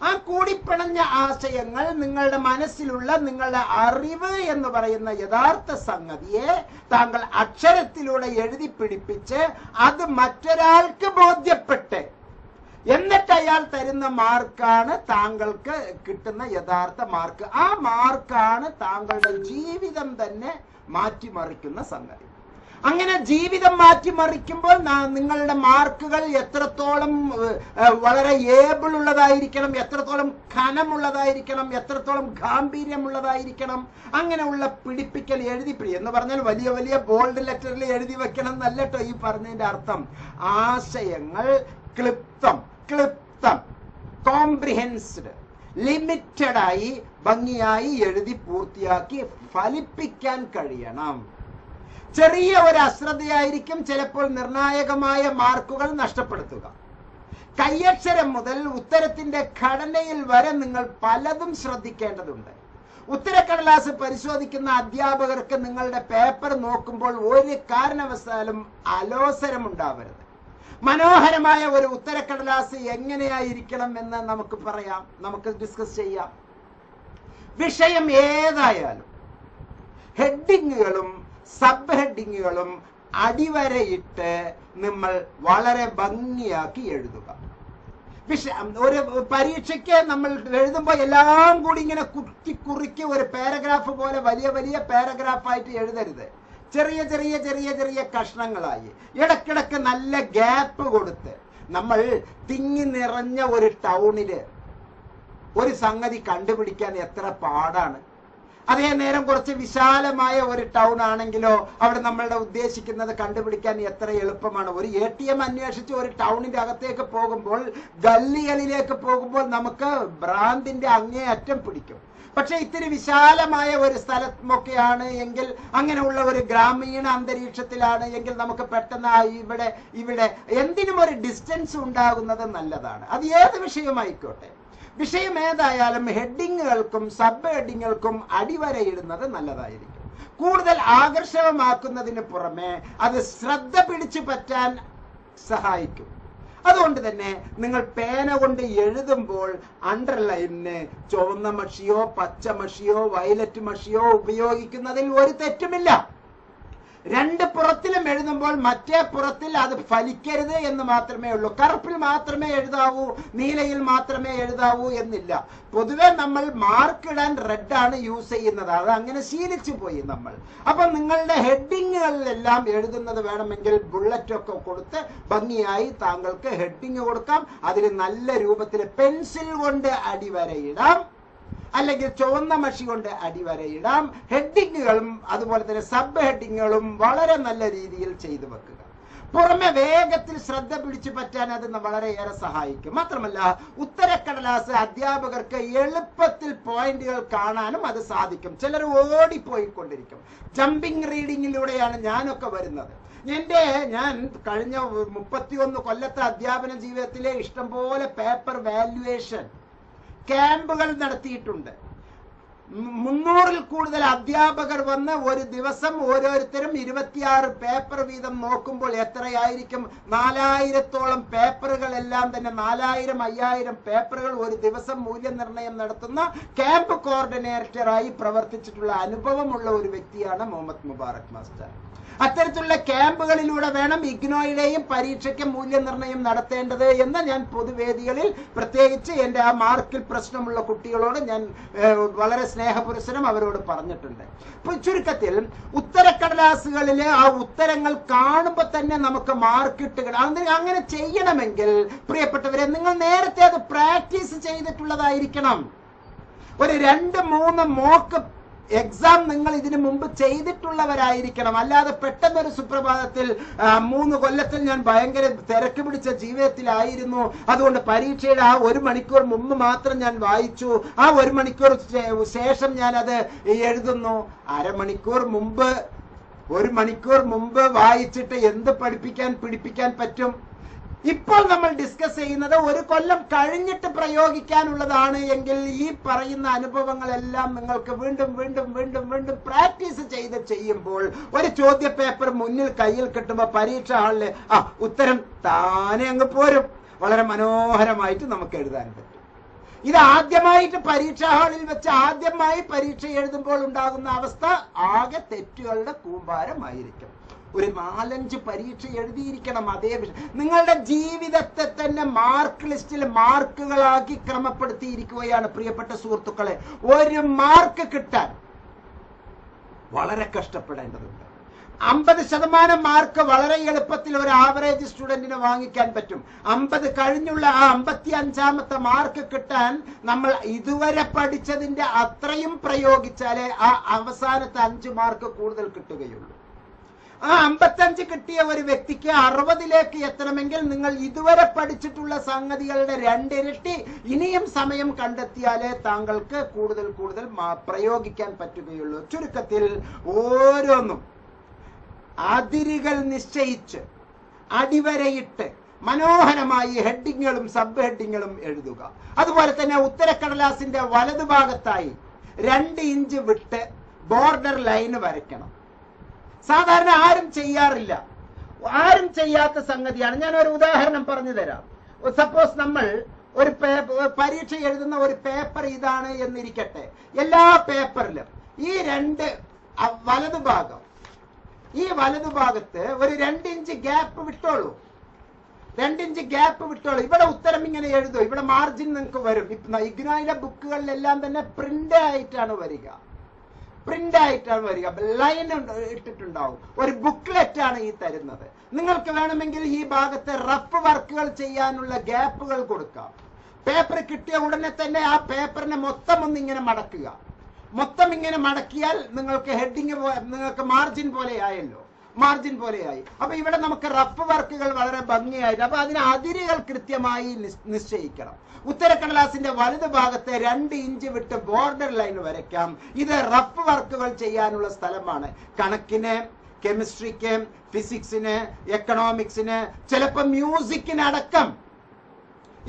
Speaker 1: ആ കൂടിപ്പിണഞ്ഞ ആശയങ്ങൾ നിങ്ങളുടെ മനസ്സിലുള്ള നിങ്ങളുടെ അറിവ് എന്ന് പറയുന്ന യഥാർത്ഥ സംഗതിയെ താങ്കൾ അക്ഷരത്തിലൂടെ എഴുതി പിടിപ്പിച്ച് അത് മറ്റൊരാൾക്ക് ബോധ്യപ്പെട്ട് എന്നിട്ട് അയാൾ തരുന്ന മാർക്കാണ് താങ്കൾക്ക് കിട്ടുന്ന യഥാർത്ഥ മാർക്ക്. ആ മാർക്കാണ് താങ്കളുടെ ജീവിതം തന്നെ മാറ്റിമറിക്കുന്ന സംഗതി. അങ്ങനെ ജീവിതം മാറ്റിമറിക്കുമ്പോൾ നിങ്ങളുടെ മാർക്കുകൾ എത്രത്തോളം വളരെ ഏബിൾ ഉള്ളതായിരിക്കണം, എത്രത്തോളം ഖനമുള്ളതായിരിക്കണം, എത്രത്തോളം ഗാംഭീര്യമുള്ളതായിരിക്കണം. അങ്ങനെയുള്ള പിടിപ്പിക്കൽ എന്ന് പറഞ്ഞാൽ വലിയ വലിയ ബോൾഡ് ലെറ്ററിൽ എഴുതി വെക്കണം എന്നല്ല കേട്ടോ ഈ പറഞ്ഞതിന്റെ അർത്ഥം. ആശയങ്ങൾ ക്ലിപ്തം കോംപ്രിഹെൻസ്ഡ് ലിമിറ്റഡായി ഭംഗിയായി എഴുതി പൂർത്തിയാക്കി ഫലിപ്പിക്കാൻ കഴിയണം. ചെറിയ ഒരു അശ്രദ്ധയായിരിക്കും ചിലപ്പോൾ നിർണായകമായ മാർക്കുകൾ നഷ്ടപ്പെടുത്തുക. കയ്യക്ഷരം മുതൽ ഉത്തരത്തിന്റെ ഘടനയിൽ വരെ നിങ്ങൾ പലതും ശ്രദ്ധിക്കേണ്ടതുണ്ട്. ഉത്തരക്കടലാസ് പരിശോധിക്കുന്ന അധ്യാപകർക്ക് നിങ്ങളുടെ പേപ്പർ നോക്കുമ്പോൾ ഒരു കാരണവശാലും അലോസരമുണ്ടാവരുത്. മനോഹരമായ ഒരു ഉത്തരക്കടലാസ് എങ്ങനെയായിരിക്കണം എന്ന് നമുക്ക് പറയാം, നമുക്ക് ഡിസ്കസ് ചെയ്യാം. വിഷയം ഏതായാലും ഹെഡിങ്ങുകളും സബ് ഹെഡിങ്ങുകളും അടിവരയിട്ട് നമ്മൾ വളരെ ഭംഗിയാക്കി എഴുതുക. ഒരു പരീക്ഷയ്ക്ക് നമ്മൾ എഴുതുമ്പോൾ എല്ലാം കൂടി ഇങ്ങനെ കുറിക്ക് ഒരു പാരഗ്രാഫ് പോലെ വലിയ വലിയ പാരഗ്രാഫായിട്ട് എഴുതരുത്. ചെറിയ ചെറിയ ചെറിയ ചെറിയ കഷ്ണങ്ങളായി ഇടക്കിടക്ക് നല്ല ഗ്യാപ്പ് കൊടുത്ത് നമ്മൾ തിങ്ങി നിറഞ്ഞ ഒരു ടൗണില് ഒരു സംഗതി കണ്ടുപിടിക്കാൻ എത്ര പാടാണ്. അതേ നേരം കുറച്ച് വിശാലമായ ഒരു ടൗൺ ആണെങ്കിലോ അവിടെ നമ്മളുടെ ഉദ്ദേശിക്കുന്നത് കണ്ടുപിടിക്കാൻ എത്ര എളുപ്പമാണ്. ഒരു ATM അന്വേഷിച്ച് ഒരു ടൗണിന്റെ അകത്തേക്ക് പോകുമ്പോൾ, ഗല്ലികളിലേക്ക് പോകുമ്പോൾ നമുക്ക് ഭ്രാന്തിന്റെ അങ്ങേയറ്റം പിടിക്കും. പക്ഷെ ഇത്തിരി വിശാലമായ ഒരു സ്ഥലമൊക്കെയാണ് എങ്കിൽ, അങ്ങനെയുള്ള ഒരു ഗ്രാമീണ അന്തരീക്ഷത്തിലാണ് എങ്കിൽ നമുക്ക് പെട്ടെന്ന് ഇവിടെ എന്തിനും ഒരു ഡിസ്റ്റൻസ് ഉണ്ടാകുന്നത് നല്ലതാണ്. അത് ഏത് വിഷയമായിക്കോട്ടെ. വിഷയം ഏതായാലും ഹെഡിങ്ങുകൾക്കും സബ് ഹെഡിങ്ങുകൾക്കും അടിവരയിടുന്നത് നല്ലതായിരിക്കും. കൂടുതൽ ആകർഷകമാക്കുന്നതിന് പുറമെ അത് ശ്രദ്ധ പിടിച്ചു പറ്റാൻ സഹായിക്കും. അതുകൊണ്ട് തന്നെ നിങ്ങൾ പേന കൊണ്ട് എഴുതുമ്പോൾ അണ്ടർലൈനിന് ചുവന്ന മഷിയോ പച്ച മഷിയോ വയലറ്റ് മഷിയോ ഉപയോഗിക്കുന്നതിൽ ഒരു തെറ്റുമില്ല. രണ്ട് പുറത്തിലും എഴുതുമ്പോൾ മറ്റേ പുറത്തിൽ അത് ഫലിക്കരുത് എന്ന് മാത്രമേ ഉള്ളൂ. കറുപ്പിൽ മാത്രമേ എഴുതാവൂ, നീലയിൽ മാത്രമേ എഴുതാവൂ എന്നില്ല. പൊതുവെ നമ്മൾ മാർക്ക് ഇടാൻ റെഡാണ് യൂസ് ചെയ്യുന്നത്. അത് അങ്ങനെ ശീലിച്ചു പോയി നമ്മൾ. അപ്പൊ നിങ്ങളുടെ ഹെഡിങ്ങുകളിലെല്ലാം എഴുതുന്നത് വേണമെങ്കിൽ ബുള്ളറ്റ് ഒക്കെ കൊടുത്ത് ഭംഗിയായി താങ്കൾക്ക് ഹെഡിങ് കൊടുക്കാം. അതിൽ നല്ല രൂപത്തിൽ പെൻസിൽ കൊണ്ട് അടിവരയിടാം, അല്ലെങ്കിൽ ചുവന്ന മഷി കൊണ്ട് അടിവരയിടാം. ഹെഡിങ്ങുകളും അതുപോലെ തന്നെ സബ് ഹെഡിങ്ങുകളും വളരെ നല്ല രീതിയിൽ ചെയ്തു വെക്കുക. പുറമെ വേഗത്തിൽ ശ്രദ്ധ പിടിച്ചു പറ്റാൻ അത് വളരെയേറെ സഹായിക്കും. മാത്രമല്ല ഉത്തരക്കടലാസ് അധ്യാപകർക്ക് എളുപ്പത്തിൽ പോയിന്റുകൾ കാണാനും അത് സാധിക്കും. ചിലർ ഓടിപ്പോയിക്കൊണ്ടിരിക്കും. ജമ്പിങ് റീഡിങ്ങിലൂടെയാണ് ഞാനൊക്കെ വരുന്നത്. ഞാൻ കഴിഞ്ഞ 31 കൊല്ലത്തെ അധ്യാപന ജീവിതത്തിലെ ഇഷ്ടംപോലെ പേപ്പർ വാല്യുവേഷൻ ക്യാമ്പുകൾ നടത്തിയിട്ടുണ്ട്. 300-ൽ കൂടുതൽ അധ്യാപകർ വന്ന് ഒരു ദിവസം ഓരോരുത്തരും 26 പേപ്പർ വീതം നോക്കുമ്പോൾ എത്രയായിരിക്കും? 4000-ഓളം പേപ്പറുകളെല്ലാം തന്നെ 4000, 5000 പേപ്പറുകൾ ഒരു ദിവസം മൂല്യനിർണ്ണയം നടത്തുന്ന ക്യാമ്പ് കോർഡിനേറ്ററായി പ്രവർത്തിച്ചിട്ടുള്ള അനുഭവമുള്ള ഒരു വ്യക്തിയാണ് മുഹമ്മദ് മുബാറക് മാസ്റ്റർ. അത്തരത്തിലുള്ള ക്യാമ്പുകളിലൂടെ വേണം ഇഗ്നോയുടെയും പരീക്ഷയ്ക്ക് മൂല്യനിർണ്ണയം നടത്തേണ്ടത് എന്ന് ഞാൻ പൊതുവേദികളിൽ, പ്രത്യേകിച്ച് എൻ്റെ ആ മാർക്കിൽ പ്രശ്നമുള്ള കുട്ടികളോട് ഞാൻ വളരെ സ്നേഹപുരസരം അവരോട് പറഞ്ഞിട്ടുണ്ട്. ഇപ്പൊ ചുരുക്കത്തിൽ ഉത്തരക്കടലാസുകളിലെ ആ ഉത്തരങ്ങൾ കാണുമ്പോൾ തന്നെ നമുക്ക് മാർക്ക് ഇട്ടുകിടാം. അങ്ങനെ ചെയ്യണമെങ്കിൽ പ്രിയപ്പെട്ടവരെ, നിങ്ങൾ നേരത്തെ അത് പ്രാക്ടീസ് ചെയ്തിട്ടുള്ളതായിരിക്കണം. ഒരു 2-3 മോക്ക് എക്സാം നിങ്ങൾ ഇതിനു മുമ്പ് ചെയ്തിട്ടുള്ളവരായിരിക്കണം. അല്ലാതെ പെട്ടെന്നൊരു സുപ്രഭാതത്തിൽ 3 കൊല്ലത്തിൽ ഞാൻ ഭയങ്കര തിരക്ക് പിടിച്ച ജീവിതത്തിലായിരുന്നു, അതുകൊണ്ട് പരീക്ഷയുടെ ആ 1 മണിക്കൂർ മുമ്പ് മാത്രം ഞാൻ വായിച്ചു, ആ 1 മണിക്കൂർ ശേഷം ഞാൻ അത് എഴുതുന്നു. 1/2 മണിക്കൂർ മുമ്പ് 1 മണിക്കൂർ മുമ്പ് വായിച്ചിട്ട് എന്ത് പിടിപ്പിക്കാൻ പറ്റും? ഇപ്പോൾ നമ്മൾ ഡിസ്കസ് ചെയ്യുന്നത് 1 കൊല്ലം കഴിഞ്ഞിട്ട് പ്രയോഗിക്കാനുള്ളതാണ് എങ്കിൽ ഈ പറയുന്ന അനുഭവങ്ങളെല്ലാം നിങ്ങൾക്ക് വീണ്ടും വീണ്ടും വീണ്ടും വീണ്ടും പ്രാക്ടീസ് ചെയ്യുമ്പോൾ ഒരു ചോദ്യ പേപ്പർ മുന്നിൽ കയ്യിൽ കിട്ടുമ്പോൾ പരീക്ഷ ഹാളില് ഉത്തരം താനെ അങ്ങ് പോരും. വളരെ മനോഹരമായിട്ട് നമുക്ക് എഴുതാൻ പറ്റും. ഇത് ആദ്യമായിട്ട് പരീക്ഷാ ഹാളിൽ വെച്ച് ആദ്യമായി പരീക്ഷ എഴുതുമ്പോൾ ഉണ്ടാകുന്ന അവസ്ഥ ആകെ തെറ്റുകളുടെ കൂമ്പാരമായിരിക്കും. ഒരു 4-5 പരീക്ഷ എഴുതിയിരിക്കണം അതേ വിഷയം. നിങ്ങളുടെ ജീവിതത്തെ തന്നെ മാർക്ക് ലിസ്റ്റിൽ മാർക്കുകളാക്കി ക്രമപ്പെടുത്തിയിരിക്കുകയാണ് പ്രിയപ്പെട്ട സുഹൃത്തുക്കളെ. 1 മാർക്ക് കിട്ടാൻ വളരെ കഷ്ടപ്പെടേണ്ടതുണ്ട്. 50% മാർക്ക് വളരെ എളുപ്പത്തിൽ ഒരു ആവറേജ് സ്റ്റുഡന്റിന് വാങ്ങിക്കാൻ പറ്റും. 50 കഴിഞ്ഞുള്ള ആ 55ാമത്തെ മാർക്ക് കിട്ടാൻ നമ്മൾ ഇതുവരെ പഠിച്ചതിന്റെ അത്രയും പ്രയോഗിച്ചാലേ ആ അവസാനത്തെ 5 മാർക്ക് കൂടുതൽ കിട്ടുകയുള്ളൂ. ആ 55 കിട്ടിയ ഒരു വ്യക്തിക്ക് 60ലേക്ക് എത്തണമെങ്കിൽ നിങ്ങൾ ഇതുവരെ പഠിച്ചിട്ടുള്ള സംഗതികളുടെ 2 ഇരട്ടി ഇനിയും സമയം കണ്ടെത്തിയാലേ താങ്കൾക്ക് കൂടുതൽ കൂടുതൽ പ്രയോഗിക്കാൻ പറ്റുകയുള്ളൂ. ചുരുക്കത്തിൽ ഓരോന്നും അതിരുകൾ നിശ്ചയിച്ച് അടിവരയിട്ട് മനോഹരമായി ഹെഡിങ്ങുകളും സബ് ഹെഡിങ്ങുകളും എഴുതുക. അതുപോലെ തന്നെ ഉത്തരക്കടലാസിന്റെ വലതുഭാഗത്തായി 2 ഇഞ്ച് വിട്ട് ബോർഡർ ലൈന് വരയ്ക്കണം. സാധാരണ ആരും ചെയ്യാറില്ല, ആരും ചെയ്യാത്ത സംഗതിയാണ്. ഞാൻ ഒരു ഉദാഹരണം പറഞ്ഞു തരാം. സപ്പോസ് നമ്മൾ ഒരു പരീക്ഷ എഴുതുന്ന ഒരു പേപ്പർ ഇതാണ് എന്നിരിക്കട്ടെ. എല്ലാ പേപ്പറിലും ഈ 2 വലതുഭാഗം, ഈ വലതുഭാഗത്ത് ഒരു 2 ഇഞ്ച് ഗ്യാപ്പ് വിട്ടോളൂ. 2 ഇഞ്ച് ഗ്യാപ്പ് വിട്ടോളൂ. ഇവിടെ ഉത്തരം ഇങ്ങനെ എഴുതും, ഇവിടെ മാർജിൻ നിങ്ങൾക്ക് വരും. ഇഗ്നോയിലെ ബുക്കുകളിലെല്ലാം തന്നെ പ്രിന്റ് ആയിട്ടാണ് വരിക, ലൈൻ ഇട്ടിട്ടുണ്ടാവും. ഒരു ബുക്ക്ലെറ്റ് ആണ് ഈ തരുന്നത്. നിങ്ങൾക്ക് വേണമെങ്കിൽ ഈ ഭാഗത്ത് റഫ് വർക്കുകൾ ചെയ്യാനുള്ള ഗ്യാപ്പുകൾ കൊടുക്കാം. പേപ്പർ കിട്ടിയ ഉടനെ തന്നെ ആ പേപ്പറിനെ മൊത്തം ഒന്നിങ്ങനെ മടക്കുക. മൊത്തം ഇങ്ങനെ മടക്കിയാൽ നിങ്ങൾക്ക് ഹെഡിങ്, നിങ്ങൾക്ക് മാർജിൻ പോലെയായി. അപ്പൊ ഇവിടെ നമുക്ക് റഫ് വർക്കുകൾ വളരെ ഭംഗിയായിട്ട്, അപ്പൊ അതിന് അതിരുകൾ കൃത്യമായി നിശ്ചയിക്കണം. ഉത്തരക്കടലാസിന്റെ വലത് ഭാഗത്തെ 2 ഇഞ്ച് വിട്ട് ബോർഡർ ലൈൻ വരയ്ക്കാം. ഇത് റഫ് വർക്കുകൾ ചെയ്യാനുള്ള സ്ഥലമാണ്. കണക്കിന്, കെമിസ്ട്രിക്ക്, ഫിസിക്സിന്, എക്കണോമിക്സിന്, ചിലപ്പോൾ മ്യൂസിക്കിനടക്കം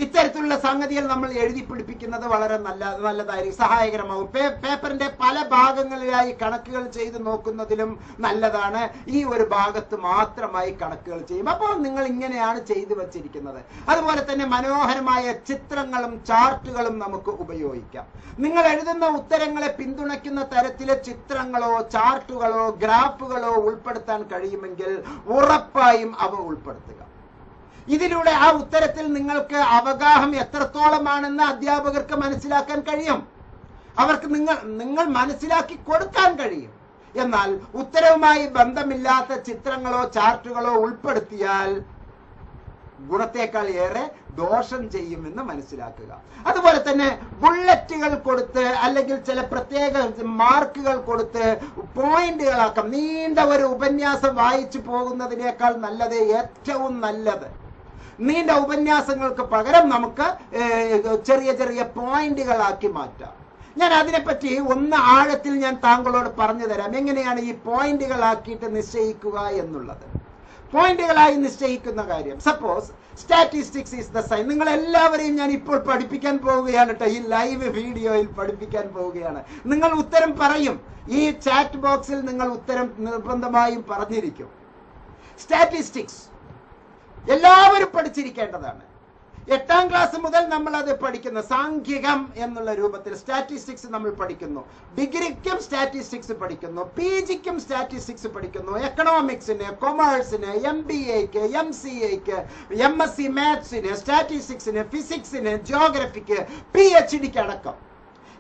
Speaker 1: ഇത്തരത്തിലുള്ള സംഗതികൾ നമ്മൾ എഴുതി പിടിപ്പിക്കുന്നത് വളരെ നല്ലതായിരിക്കും, സഹായകരമാകും. പേപ്പറിന്റെ പല ഭാഗങ്ങളിലായി കണക്കുകൾ ചെയ്ത് നോക്കുന്നതിലും നല്ലതാണ് ഈ ഒരു ഭാഗത്ത് മാത്രമായി കണക്കുകൾ ചെയ്യും. അപ്പോൾ നിങ്ങൾ ഇങ്ങനെയാണ് ചെയ്തു വച്ചിരിക്കുന്നത്. അതുപോലെ തന്നെ മനോഹരമായ ചിത്രങ്ങളും ചാർട്ടുകളും നമുക്ക് ഉപയോഗിക്കാം. നിങ്ങൾ എഴുതുന്ന ഉത്തരങ്ങളെ പിന്തുണയ്ക്കുന്ന തരത്തിലെ ചിത്രങ്ങളോ ചാർട്ടുകളോ ഗ്രാഫുകളോ ഉൾപ്പെടുത്താൻ കഴിയുമെങ്കിൽ ഉറപ്പായും അവ ഉൾപ്പെടുത്തുക. ഇതിലൂടെ ആ ഉത്തരത്തിൽ നിങ്ങൾക്ക് അവഗാഹം എത്രത്തോളമാണെന്ന് അധ്യാപകർക്ക് മനസ്സിലാക്കാൻ കഴിയും, അവർക്ക് നിങ്ങൾ മനസ്സിലാക്കി കൊടുക്കാൻ കഴിയും. എന്നാൽ ഉത്തരവുമായി ബന്ധമില്ലാത്ത ചിത്രങ്ങളോ ചാർട്ടുകളോ ഉൾപ്പെടുത്തിയാൽ ഗുണത്തേക്കാൾ ഏറെ ദോഷം ചെയ്യുമെന്ന് മനസ്സിലാക്കുക. അതുപോലെ തന്നെ ബുള്ളറ്റുകൾ കൊടുത്ത് അല്ലെങ്കിൽ ചില പ്രത്യേക മാർക്കുകൾ കൊടുത്ത് പോയിന്റുകളാക്കാം. നീണ്ട ഒരു ഉപന്യാസം വായിച്ചു പോകുന്നതിനേക്കാൾ നല്ലത്, ഏറ്റവും നല്ലത്, നീണ്ട ഉപന്യാസങ്ങൾക്ക് പകരം നമുക്ക് ചെറിയ ചെറിയ പോയിന്റുകളാക്കി മാറ്റാം. ഞാൻ അതിനെപ്പറ്റി ഒന്ന് ആഴത്തിൽ ഞാൻ താങ്കളോട് പറഞ്ഞു തരാം, എങ്ങനെയാണ് ഈ പോയിന്റുകളാക്കിയിട്ട് നിശ്ചയിക്കുക എന്നുള്ളത്. പോയിന്റുകളായി നിശ്ചയിക്കുന്ന കാര്യം, suppose statistics is the science. നിങ്ങൾ എല്ലാവരെയും ഞാൻ ഇപ്പോൾ പഠിപ്പിക്കാൻ പോവുകയാണ് കേട്ടോ, ഈ ലൈവ് വീഡിയോയിൽ പഠിപ്പിക്കാൻ പോവുകയാണ്. നിങ്ങൾ ഉത്തരം പറയും, ഈ ചാറ്റ് ബോക്സിൽ നിങ്ങൾ ഉത്തരം നിർബന്ധമായും പറഞ്ഞിരിക്കും. സ്റ്റാറ്റിസ്റ്റിക്സ് എല്ലാവരും പഠിച്ചിരിക്കേണ്ടതാണ്. 8ാം ക്ലാസ് മുതൽ നമ്മൾ അത് പഠിക്കുന്നു. സാംഖ്യികം എന്നുള്ള രൂപത്തിൽ സ്റ്റാറ്റിസ്റ്റിക്സ് നമ്മൾ പഠിക്കുന്നു. ഡിഗ്രിക്കും സ്റ്റാറ്റിസ്റ്റിക്സ് പഠിക്കുന്നു, PGക്കും സ്റ്റാറ്റിസ്റ്റിക്സ് പഠിക്കുന്നു, എക്കണോമിക്സിന്, കൊമേഴ്സിന്, MBAക്ക്, MCAക്ക്, MSc മാത്സിന്, സ്റ്റാറ്റിസ്റ്റിക്സിന്, ഫിസിക്സിന്, ജിയോഗ്രഫിക്ക്, PhDക്ക് അടക്കം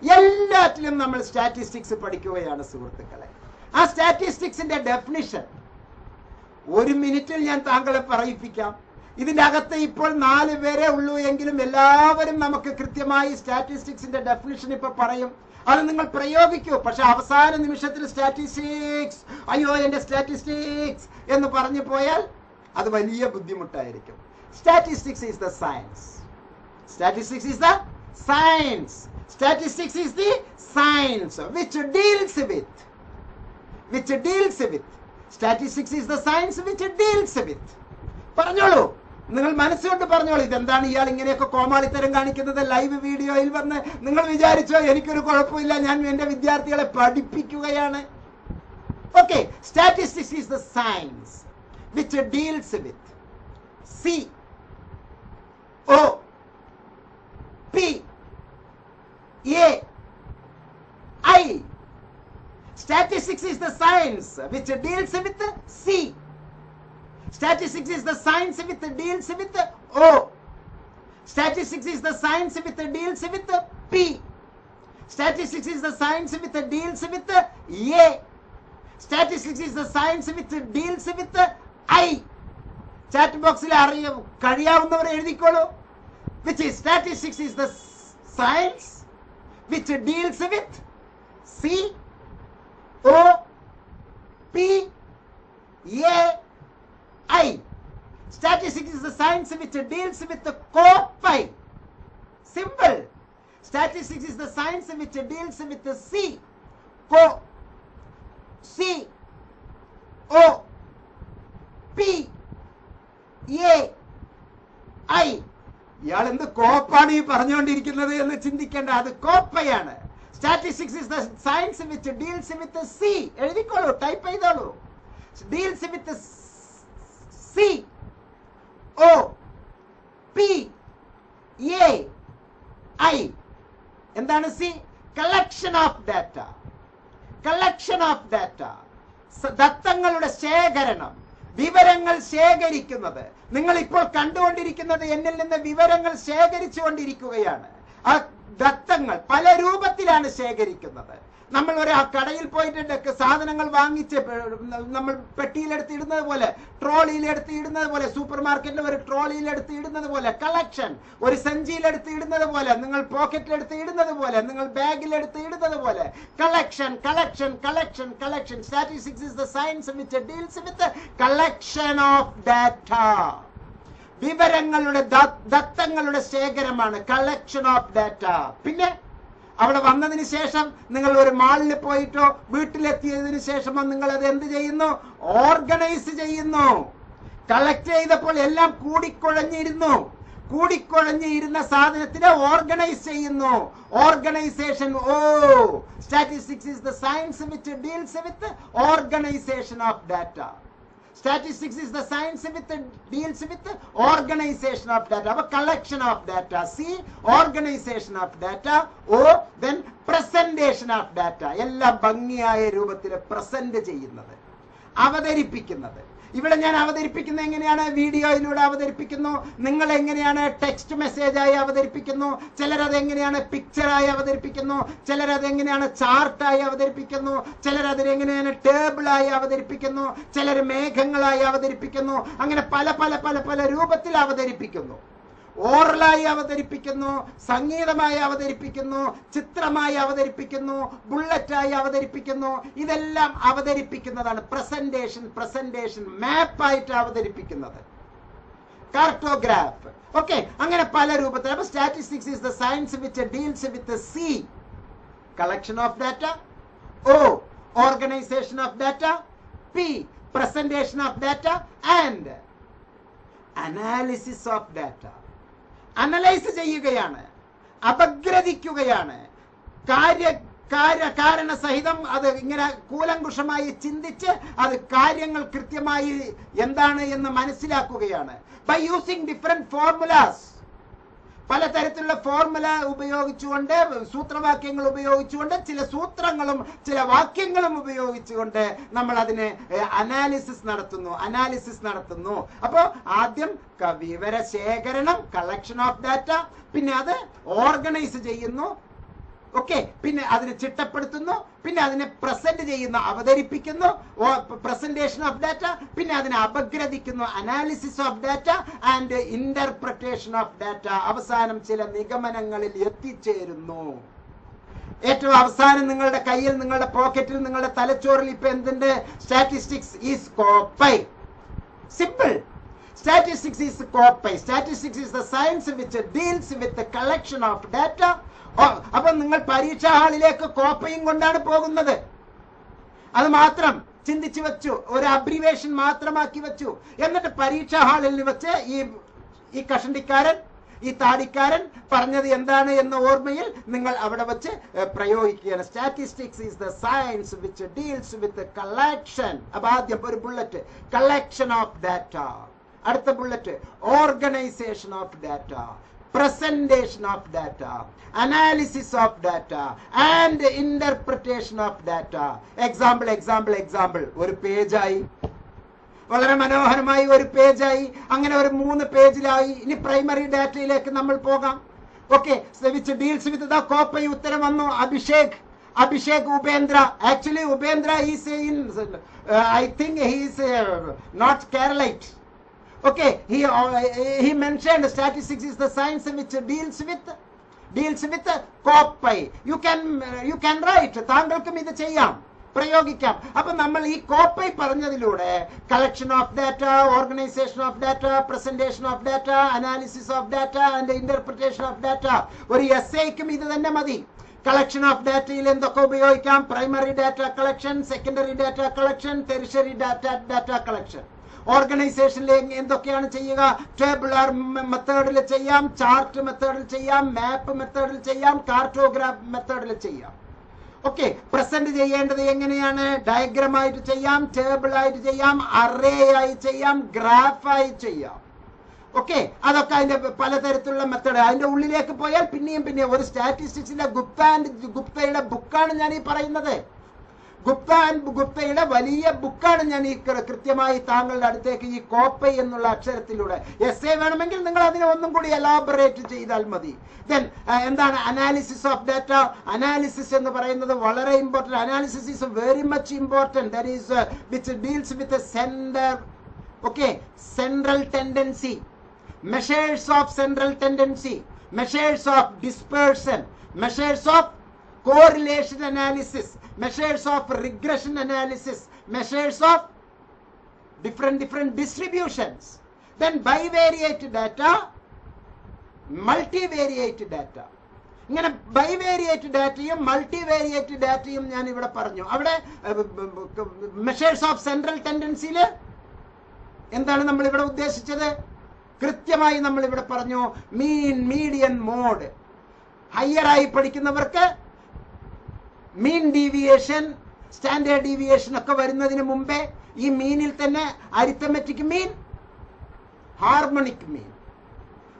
Speaker 1: എല്ലാറ്റിലും നമ്മൾ സ്റ്റാറ്റിസ്റ്റിക്സ് പഠിക്കുകയാണ് സുഹൃത്തുക്കളെ. ആ സ്റ്റാറ്റിസ്റ്റിക്സിന്റെ ഡെഫിനിഷൻ 1 മിനിറ്റിൽ ഞാൻ താങ്കളെ പറയിപ്പിക്കാം. ഇതിന്റെ അകത്ത് ഇപ്പോൾ 4 പേരെ ഉള്ളൂ എങ്കിലും എല്ലാവരും നമുക്ക് കൃത്യമായി സ്റ്റാറ്റിസ്റ്റിക്സിന്റെ ഡെഫിനിഷൻ ഇപ്പൊ പറയും. അത് നിങ്ങൾ പ്രയോഗിക്കൂ. പക്ഷെ അവസാന നിമിഷത്തിൽ സ്റ്റാറ്റിസ്റ്റിക്സ്, അയ്യോ എന്റെ സ്റ്റാറ്റിസ്റ്റിക്സ് എന്ന് പറഞ്ഞു പോയാൽ അത് വലിയ ബുദ്ധിമുട്ടായിരിക്കും. Statistics is the science. Statistics is the science. Statistics is the science which deals with. Statistics is the science which deals with. പറഞ്ഞോളൂ, നിങ്ങൾ മനസ്സുകൊണ്ട് പറഞ്ഞോളൂ. ഇതെന്താണ് ഇയാൾ ഇങ്ങനെയൊക്കെ കോമാളിത്തരം കാണിക്കുന്നത് ലൈവ് വീഡിയോയിൽ വന്ന്? നിങ്ങൾ വിചാരിച്ചോ എനിക്കൊരു കുഴപ്പമില്ല, ഞാൻ എന്റെ വിദ്യാർത്ഥികളെ പഠിപ്പിക്കുകയാണ്? Okay, statistics is the science which deals with COPAI. Statistics is the science which deals with C. Statistics is the science which deals with O. Statistics is the science which deals with P. Statistics is the science which deals with A. Statistics is the science which deals with I. Chat box il കഴിയാവുന്നവർ എഴുതിക്കോളൂ. Which is statistics is the science which deals with C, O, P, A, I. Statistics is the science which deals with the COPAI. Simple. Statistics is the science which deals with the C, O, P, A, I. ഇയാൾ എന്ത് കോപ്പാണ് ഈ പറഞ്ഞുകൊണ്ടിരിക്കുന്നത് എന്ന് ചിന്തിക്കേണ്ട, അത് കോപ്പയാണ്. Statistics is the science which deals with C. എഴുതിക്കോളൂ, ടൈപ്പ് ചെയ്തോളൂ. Deals with C, O, P, A, I. എന്താണ് സി? Collection of data. ദത്തങ്ങളുടെ ശേഖരണം. വിവരങ്ങൾ ശേഖരിക്കുന്നത്. നിങ്ങൾ ഇപ്പോൾ കണ്ടുകൊണ്ടിരിക്കുന്നത് എന്നിൽ നിന്ന് വിവരങ്ങൾ ശേഖരിച്ചുകൊണ്ടിരിക്കുകയാണ്. ആ ദത്തങ്ങൾ പല രൂപത്തിലാണ് ശേഖരിക്കുന്നത്. നമ്മൾ ഒരു കടയിൽ പോയിട്ട് സാധനങ്ങൾ വാങ്ങിച്ച് നമ്മൾ പെട്ടിയിലെടുത്ത് ഇടുന്നത് പോലെ, ട്രോളിയിലെടുത്ത് ഇടുന്നത് പോലെ, സൂപ്പർ മാർക്കറ്റിൽ ഒരു ട്രോളിയിലെടുത്ത് ഇടുന്നത് പോലെ കളക്ഷൻ, ഒരു സഞ്ചിയിലെടുത്ത് ഇടുന്നത് പോലെ, നിങ്ങൾ പോക്കറ്റിലെടുത്ത് ഇടുന്നത് പോലെ, നിങ്ങൾ ബാഗിലെടുത്ത് ഇടുന്നത് പോലെ collection collection collection collection. Statistics is the science which deals with collection of data. വിവരങ്ങളുടെ ദത്തങ്ങളുടെ ശേഖരമാണ് കളക്ഷൻ ഓഫ് ഡാറ്റ. പിന്നെ അവിടെ വന്നതിന് ശേഷം നിങ്ങൾ ഒരു മാളിൽ പോയിട്ടോ വീട്ടിലെത്തിയതിനു ശേഷമോ നിങ്ങൾ അത് എന്ത് ചെയ്യുന്നു? ഓർഗനൈസ് ചെയ്യുന്നു. കളക്ട് ചെയ്തപ്പോൾ എല്ലാം കൂടിക്കുഴഞ്ഞിരുന്ന സാധനത്തിനെ ഓർഗനൈസ് ചെയ്യുന്നു. Organisation. Statistics is the science which deals with organisation of data. Statistics is the science deals with organization of data. Collection of data. C, organization of data. O, then presentation of data. എല്ലാം ഭംഗിയായ രൂപത്തിൽ പ്രസന്റ് ചെയ്യുന്നത്, അവതരിപ്പിക്കുന്നത്. ഇവിടെ ഞാൻ അവതരിപ്പിക്കുന്നത് എങ്ങനെയാണ്? വീഡിയോയിലൂടെ അവതരിപ്പിക്കുന്നു. നിങ്ങൾ എങ്ങനെയാണ് ടെക്സ്റ്റ് മെസ്സേജായി അവതരിപ്പിക്കുന്നു. ചിലരത് എങ്ങനെയാണ് പിക്ചറായി അവതരിപ്പിക്കുന്നു. ചിലരത് എങ്ങനെയാണ് ചാർട്ടായി അവതരിപ്പിക്കുന്നു. ചിലരതിനെങ്ങനെയാണ് ടേബിളായി അവതരിപ്പിക്കുന്നു. ചിലർ മേഘങ്ങളായി അവതരിപ്പിക്കുന്നു. അങ്ങനെ പല പല പല പല രൂപത്തിൽ അവതരിപ്പിക്കുന്നു. ഓറലായി അവതരിപ്പിക്കുന്നു, സംഗീതമായി അവതരിപ്പിക്കുന്നു, ചിത്രമായി അവതരിപ്പിക്കുന്നു, ബുള്ളറ്റായി അവതരിപ്പിക്കുന്നു. ഇതെല്ലാം അവതരിപ്പിക്കുന്നതാണ് പ്രസന്റേഷൻ. മാപ്പായിട്ട് അവതരിപ്പിക്കുന്നത്, കാർട്ടോഗ്രാഫ്. ഓക്കെ, അങ്ങനെ പല രൂപത്തിൽ. അപ്പൊ statistics is the science which deals with c, collection of data. O, organisation of data. P, presentation of data. And analysis of data. Analyse ചെയ്യുകയാണ്, അപഗ്രഥിക്കുകയാണ്, കാരണസഹിതം അത് ഇങ്ങനെ കൂലങ്കുഷമായി ചിന്തിച്ച് അത് കാര്യങ്ങൾ കൃത്യമായി എന്താണ് എന്ന് മനസ്സിലാക്കുകയാണ്. By using different formulas. പലതരത്തിലുള്ള ഫോർമുല ഉപയോഗിച്ചുകൊണ്ട്, സൂത്രവാക്യങ്ങൾ ഉപയോഗിച്ചുകൊണ്ട്, ചില സൂത്രങ്ങളും ചില വാക്യങ്ങളും ഉപയോഗിച്ചുകൊണ്ട് നമ്മൾ അതിനെ അനാലിസിസ് നടത്തുന്നു. അപ്പോൾ ആദ്യം വിവരശേഖരണം, കളക്ഷൻ ഓഫ് ഡാറ്റ, പിന്നെ അത് ഓർഗനൈസ് ചെയ്യുന്നു. ഓക്കെ, പിന്നെ അതിനെ ചിട്ടപ്പെടുത്തുന്നു, പിന്നെ അതിനെ പ്രസന്റ് ചെയ്യുന്നു, അവതരിപ്പിക്കുന്നു, പ്രസന്റേഷൻ ഓഫ് ഡാറ്റ, പിന്നെ അതിനെ അപഗ്രഥിക്കുന്നു, analysis of data and interpretation of data. അവസാനം ചില നിഗമനങ്ങളിൽ എത്തിച്ചേരുന്നു. ഏറ്റവും അവസാനം നിങ്ങളുടെ കയ്യിൽ, നിങ്ങളുടെ പോക്കറ്റിൽ, നിങ്ങളുടെ തലച്ചോറിൽ ഇപ്പൊ എന്തിന്റെ? Statistics is copy. Simple. Statistics is copy. Statistics is the science which deals with the collection of data. അപ്പൊ നിങ്ങൾ പരീക്ഷാ ഹാളിലേക്ക് കോപ്പയും കൊണ്ടാണ് പോകുന്നത്. അത് മാത്രം ചിന്തിച്ചു വെച്ചു, ഒരു അബ്രിവേഷൻ മാത്രമാക്കി വെച്ചു. എന്നിട്ട് പരീക്ഷാ ഹാളിൽ വെച്ച് ഈ കഷണ്ടിക്കാരൻ, ഈ താടിക്കാരൻ പറഞ്ഞത് എന്താണ് എന്ന ഓർമ്മയിൽ നിങ്ങൾ അവിടെ വെച്ച് പ്രയോഗിക്കുകയാണ്. Statistics is the science which deals with collection. അപ്പൊ ആദ്യം ഒരു ബുള്ളറ്റ്, കളക്ഷൻ ഓഫ് ഡാറ്റ. അടുത്ത bullet, organisation of data, presentation of data, analysis of data and interpretation of data. Example. ഒരു പേജായി, വളരെ മനോഹരമായി ഒരു പേജായി, അങ്ങനെ ഒരു 3 പേജിലായി. ഇനി പ്രൈമറി ഡാറ്റയിലേക്ക് നമ്മൾ പോകാം. Okay, which deals with the copy. ഉത്തരം വന്നു Abhishek Upendra. Actually Upendra is in, I think he is not Keralite. Okay, he mentioned statistics is the science which deals with copy. You can write. താങ്കൾക്കും ഇത് ചെയ്യാം, പ്രയോഗിക്കാം. അപ്പൊ നമ്മൾ ഈ കോപ്പൈ പറഞ്ഞതിലൂടെ collection of data, organisation of data, presentation of data, analysis of data and interpretation of data. ഒരു എസ്ഐക്കും ഇത് തന്നെ മതി. കളക്ഷൻ ഓഫ് ഡാറ്റയിൽ എന്തൊക്കെ ഉപയോഗിക്കാം? Primary data collection, secondary data collection, tertiary data collection. ഓർഗനൈസേഷനിൽ എന്തൊക്കെയാണ് ചെയ്യുക? ടേബിളർ മെത്തേഡിൽ ചെയ്യാം, ചാർട്ട് മെത്തേഡിൽ ചെയ്യാം, മാപ്പ് മെത്തേഡിൽ ചെയ്യാം, കാർട്ടോഗ്രാഫ് മെത്തേഡിൽ ചെയ്യാം. ഓക്കെ, പ്രസന്റ് ചെയ്യേണ്ടത് എങ്ങനെയാണ്? ഡയഗ്രാം ആയിട്ട് ചെയ്യാം, ടേബിൾ ആയിട്ട് ചെയ്യാം, അറേ ആയി ചെയ്യാം, ഗ്രാഫായി ചെയ്യാം. ഓക്കെ, അതൊക്കെ അതിന്റെ പലതരത്തിലുള്ള മെത്തേഡ്. അതിന്റെ ഉള്ളിലേക്ക് പോയാൽ പിന്നെയും ഒരു സ്റ്റാറ്റിസ്റ്റിക്സിന്റെ ഗുപ്തയുടെ ബുക്കാണ് ഞാൻ ഈ പറയുന്നത്. ഗുപ്ത ആൻഡ് ഗുപ്തയുടെ വലിയ ബുക്കാണ് ഞാൻ ഈ കൃത്യമായി താങ്കളുടെ അടുത്തേക്ക് ഈ കോപ്പൈ എന്നുള്ള അക്ഷരത്തിലൂടെ എസ്സേ വേണമെങ്കിൽ നിങ്ങൾ അതിനെ ഒന്നും കൂടി എലാബറേറ്റ് ചെയ്താൽ മതി. ദെൻ എന്താണ് അനാലിസിസ് ഓഫ് ഡാറ്റ? അനാലിസിസ് എന്ന് പറയുന്നത് വളരെ important. Analysis is very much important. That is which deals with centre, okay, central tendency, measures of central tendency, measures of dispersion, measures of correlation analysis, measures of regression analysis, measures of different distributions. Then bivariate data, multivariate data. ഇങ്ങനെ ബൈവേരിയേറ്റ് ഡാറ്റയും മൾട്ടിവേരിയേറ്റ് ഡാറ്റയും ഞാൻ ഇവിടെ പറഞ്ഞു. അവിടെ മെഷേഴ്സ് ഓഫ് സെൻട്രൽ ടെൻഡൻസിയിൽ എന്താണ് നമ്മൾ ഇവിടെ ഉദ്ദേശിച്ചത്? കൃത്യമായി നമ്മൾ ഇവിടെ പറഞ്ഞു മീൻ, മീഡിയൻ, മോഡ്. ഹയറായി പഠിക്കുന്നവർക്ക് മീൻ ഡീവിയേഷൻ, സ്റ്റാൻഡേർഡ് ഡീവിയേഷൻ ഒക്കെ വരുന്നതിന് മുമ്പേ ഈ മീനിൽ തന്നെ arithmetic mean, harmonic mean,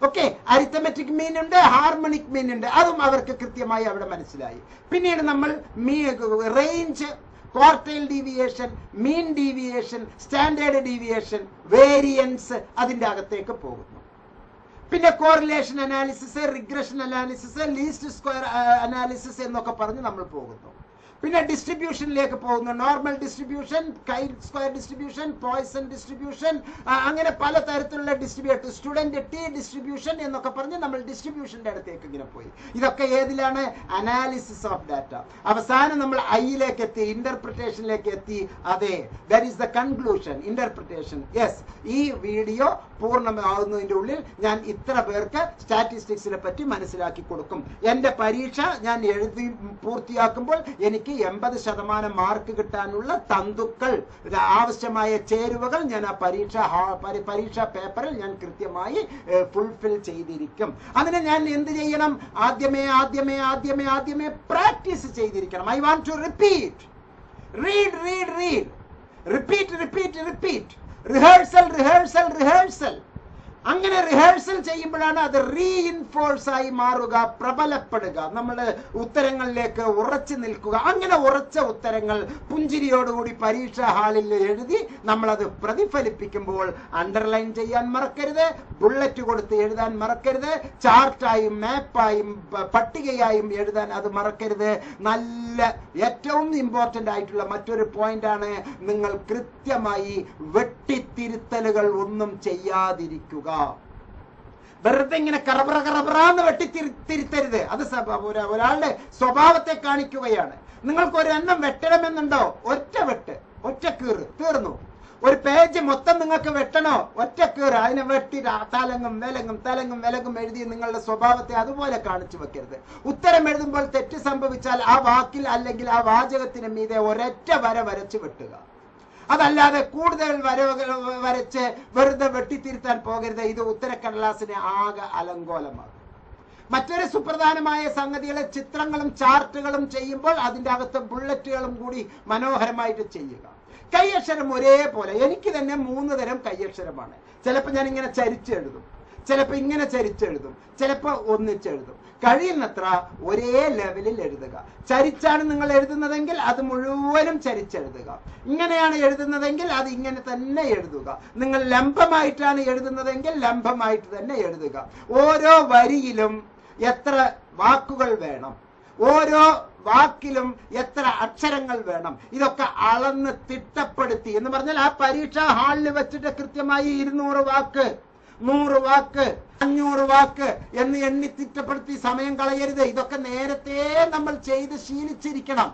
Speaker 1: okay, arithmetic mean ഉണ്ട്, ഹാർമോണിക് മീൻ ഉണ്ട്. അതും അവർക്ക് കൃത്യമായി അവിടെ മനസ്സിലായി. പിന്നീട് നമ്മൾ range, quartile deviation, mean deviation, standard deviation, variance അതിൻ്റെ അകത്തേക്ക് പോകുന്നു. പിന്നെ correlation analysis, regression analysis, least square analysis എന്നൊക്കെ പറഞ്ഞ് നമ്മൾ പോകുന്നു. പിന്നെ ഡിസ്ട്രിബ്യൂഷനിലേക്ക് പോകുന്നു. Normal distribution, chi square distribution, Poisson distribution, അങ്ങനെ പല തരത്തിലുള്ള ഡിസ്ട്രിബ്യൂഷൻ, സ്റ്റുഡന്റ് ടി ഡിസ്ട്രിബ്യൂഷൻ എന്നൊക്കെ പറഞ്ഞ് നമ്മൾ ഡിസ്ട്രിബ്യൂഷന്റെ അടുത്തേക്ക് ഇങ്ങനെ പോയി. ഇതൊക്കെ ഏതിലാണ്? Analysis of data. അവസാനം നമ്മൾ ഐയിലേക്ക് എത്തി, ഇന്റർപ്രിട്ടേഷനിലേക്ക് എത്തി. അതെ, that is the conclusion, interpretation. Yes, ഈ വീഡിയോ പൂർണ്ണമാകുന്നതിന്റെ ഉള്ളിൽ ഞാൻ ഇത്ര പേർക്ക് സ്റ്റാറ്റിസ്റ്റിക്സിനെ പറ്റി മനസ്സിലാക്കി കൊടുക്കും. എന്റെ പരീക്ഷ ഞാൻ എഴുതി പൂർത്തിയാക്കുമ്പോൾ എനിക്ക് 80% മാർക്ക് കിട്ടാനുള്ള തന്തുക്കൾ, ആവശ്യമായ ചേരുവകൾ ഞാൻ ആ പരീക്ഷാ പേപ്പറിൽ ഞാൻ കൃത്യമായി ഫുൾഫിൽ ചെയ്തിരിക്കും. അതിന് ഞാൻ എന്ത് ചെയ്യണം? ആദ്യമേ പ്രാക്ടീസ് ചെയ്തിരിക്കണം. I want to repeat, repeat, rehearsal. അങ്ങനെ റിഹേഴ്സൽ ചെയ്യുമ്പോഴാണ് അത് റീഇൻഫോഴ്സ് ആയി മാറുക, പ്രബലപ്പെടുക, നമ്മുടെ ഉത്തരങ്ങളിലേക്ക് ഉറച്ചു നിൽക്കുക. അങ്ങനെ ഉറച്ച ഉത്തരങ്ങൾ പുഞ്ചിരിയോടുകൂടി പരീക്ഷാ ഹാളിൽ എഴുതി നമ്മളത് പ്രതിഫലിപ്പിക്കുമ്പോൾ അണ്ടർലൈൻ ചെയ്യാൻ മറക്കരുത്, ബുള്ളറ്റ് കൊടുത്ത് എഴുതാൻ മറക്കരുത്, ചാർട്ടായും മാപ്പായും പട്ടികയായും എഴുതാൻ അത് മറക്കരുത്. നല്ല ഏറ്റവും ഇമ്പോർട്ടന്റ് ആയിട്ടുള്ള മറ്റൊരു പോയിന്റാണ്, നിങ്ങൾ കൃത്യമായി വെട്ടിത്തിരുത്തലുകൾ ഒന്നും ചെയ്യാതിരിക്കുക. വെറുതെ ഇങ്ങനെ കറബറാന്ന് വെട്ടിത്തിരുത്തരുത്. അത് ഒരാളുടെ സ്വഭാവത്തെ കാണിക്കുകയാണ്. നിങ്ങൾക്ക് ഒരു എണ്ണം വെട്ടണമെന്നുണ്ടോ? ഒറ്റ വെട്ട്, ഒറ്റ കീറ്, തീർന്നു. ഒരു പേജ് മൊത്തം നിങ്ങൾക്ക് വെട്ടണോ? ഒറ്റ കീറ്. അതിനെ വെട്ടി തലങ്ങും വിലങ്ങും എഴുതി നിങ്ങളുടെ സ്വഭാവത്തെ അതുപോലെ കാണിച്ചു വെക്കരുത്. ഉത്തരം എഴുതുമ്പോൾ തെറ്റ് സംഭവിച്ചാൽ ആ വാക്കിൽ അല്ലെങ്കിൽ ആ വാചകത്തിന് മീതെ ഒരൊറ്റ വര വരച്ച് വെട്ടുക. അതല്ലാതെ കൂടുതൽ വരച്ച് വെറുതെ വെട്ടിത്തിരുത്താൻ പോകരുത്. ഇത് ഉത്തരക്കടലാസിനെ ആകെ അലങ്കോലമാകും. മറ്റൊരു സുപ്രധാനമായ സംഗതികളെ ചിത്രങ്ങളും ചാർട്ടുകളും ചെയ്യുമ്പോൾ അതിൻ്റെ അകത്ത് ബുള്ളറ്റുകളും കൂടി മനോഹരമായിട്ട് ചെയ്യുക. കൈയക്ഷരം ഒരേപോലെ. എനിക്ക് തന്നെ 3 തരം കൈയക്ഷരമാണ്. ചിലപ്പോൾ ഞാൻ ഇങ്ങനെ ചരിച്ചെഴുതും, ചിലപ്പോൾ ഇങ്ങനെ ചരിച്ചെഴുതും, ചിലപ്പോൾ ഒന്നിച്ചെഴുതും. കഴിയുന്നത്ര ഒരേ ലെവലിൽ എഴുതുക. ചരിച്ചാണ് നിങ്ങൾ എഴുതുന്നതെങ്കിൽ അത് മുഴുവനും ചരിച്ചെഴുതുക. ഇങ്ങനെയാണ് എഴുതുന്നതെങ്കിൽ അത് ഇങ്ങനെ തന്നെ എഴുതുക. നിങ്ങൾ ലംബമായിട്ടാണ് എഴുതുന്നതെങ്കിൽ ലംബമായിട്ട് തന്നെ എഴുതുക. ഓരോ വരിയിലും എത്ര വാക്കുകൾ വേണം, ഓരോ വാക്കിലും എത്ര അക്ഷരങ്ങൾ വേണം, ഇതൊക്കെ അളന്ന് തിട്ടപ്പെടുത്തി എന്ന് പറഞ്ഞാൽ ആ പരീക്ഷാ ഹാളിൽ വെച്ചിട്ട് കൃത്യമായി 200 വാക്ക്, 100 വാക്ക്, 500 വാക്ക് എന്ന് എണ്ണി തിട്ടപ്പെടുത്തി സമയം കളയരുത്. ഇതൊക്കെ നേരത്തെ നമ്മൾ ചെയ്ത് ശീലിച്ചിരിക്കണം.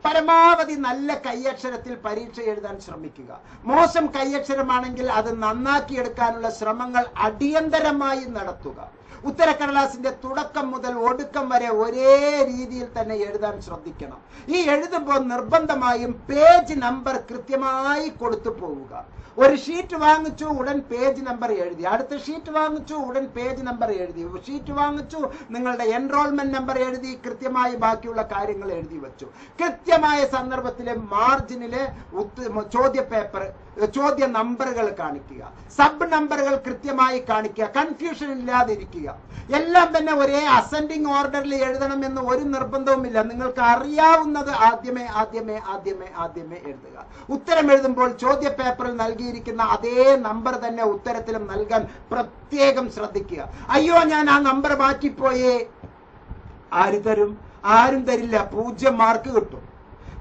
Speaker 1: പരമാവധി നല്ല കൈയക്ഷരത്തിൽ പരീക്ഷ എഴുതാൻ ശ്രമിക്കുക. മോശം കൈയക്ഷരമാണെങ്കിൽ അത് നന്നാക്കിയെടുക്കാനുള്ള ശ്രമങ്ങൾ അടിയന്തരമായി നടത്തുക. ഉത്തരക്കടലാസിന്റെ തുടക്കം മുതൽ ഒടുക്കം വരെ ഒരേ രീതിയിൽ തന്നെ എഴുതാൻ ശ്രദ്ധിക്കണം. ഈ എഴുതുമ്പോൾ നിർബന്ധമായും പേജ് നമ്പർ കൃത്യമായി കൊടുത്തു പോവുക. ഒരു ഷീറ്റ് വാങ്ങിച്ചു, ഉടൻ പേജ് നമ്പർ എഴുതി. അടുത്ത ഷീറ്റ് വാങ്ങിച്ചു, ഉടൻ പേജ് നമ്പർ എഴുതി. ഷീറ്റ് വാങ്ങിച്ചു, നിങ്ങളുടെ എൻറോൾമെന്റ് നമ്പർ എഴുതി, കൃത്യമായി ബാക്കിയുള്ള കാര്യങ്ങൾ എഴുതി വെച്ചു. കൃത്യമായ സന്ദർഭത്തിലെ മാർജിനിലെ ചോദ്യ നമ്പറുകൾ കാണിക്കുക, സബ് നമ്പറുകൾ കൃത്യമായി കാണിക്കുക, കൺഫ്യൂഷൻ ഇല്ലാതിരിക്കുക. ചെയ്യുക. എല്ലാം തന്നെ ഒരേ അസെൻഡിങ് ഓർഡറിൽ എഴുതണമെന്ന് ഒരു നിർബന്ധവുമില്ല. നിങ്ങൾക്ക് അറിയാവുന്നത് ആദ്യമേ എഴുതുക. ഉത്തരം എഴുതുമ്പോൾ ചോദ്യ പേപ്പറിൽ നൽകിയിരിക്കുന്ന അതേ നമ്പർ തന്നെ ഉത്തരത്തിലും നൽകാൻ പ്രത്യേകം ശ്രദ്ധിക്കുക. അയ്യോ, ഞാൻ ആ നമ്പർ മാറ്റിപ്പോയേ, ആര് തരും? ആരും തരില്ല. 0 മാർക്ക് കിട്ടും.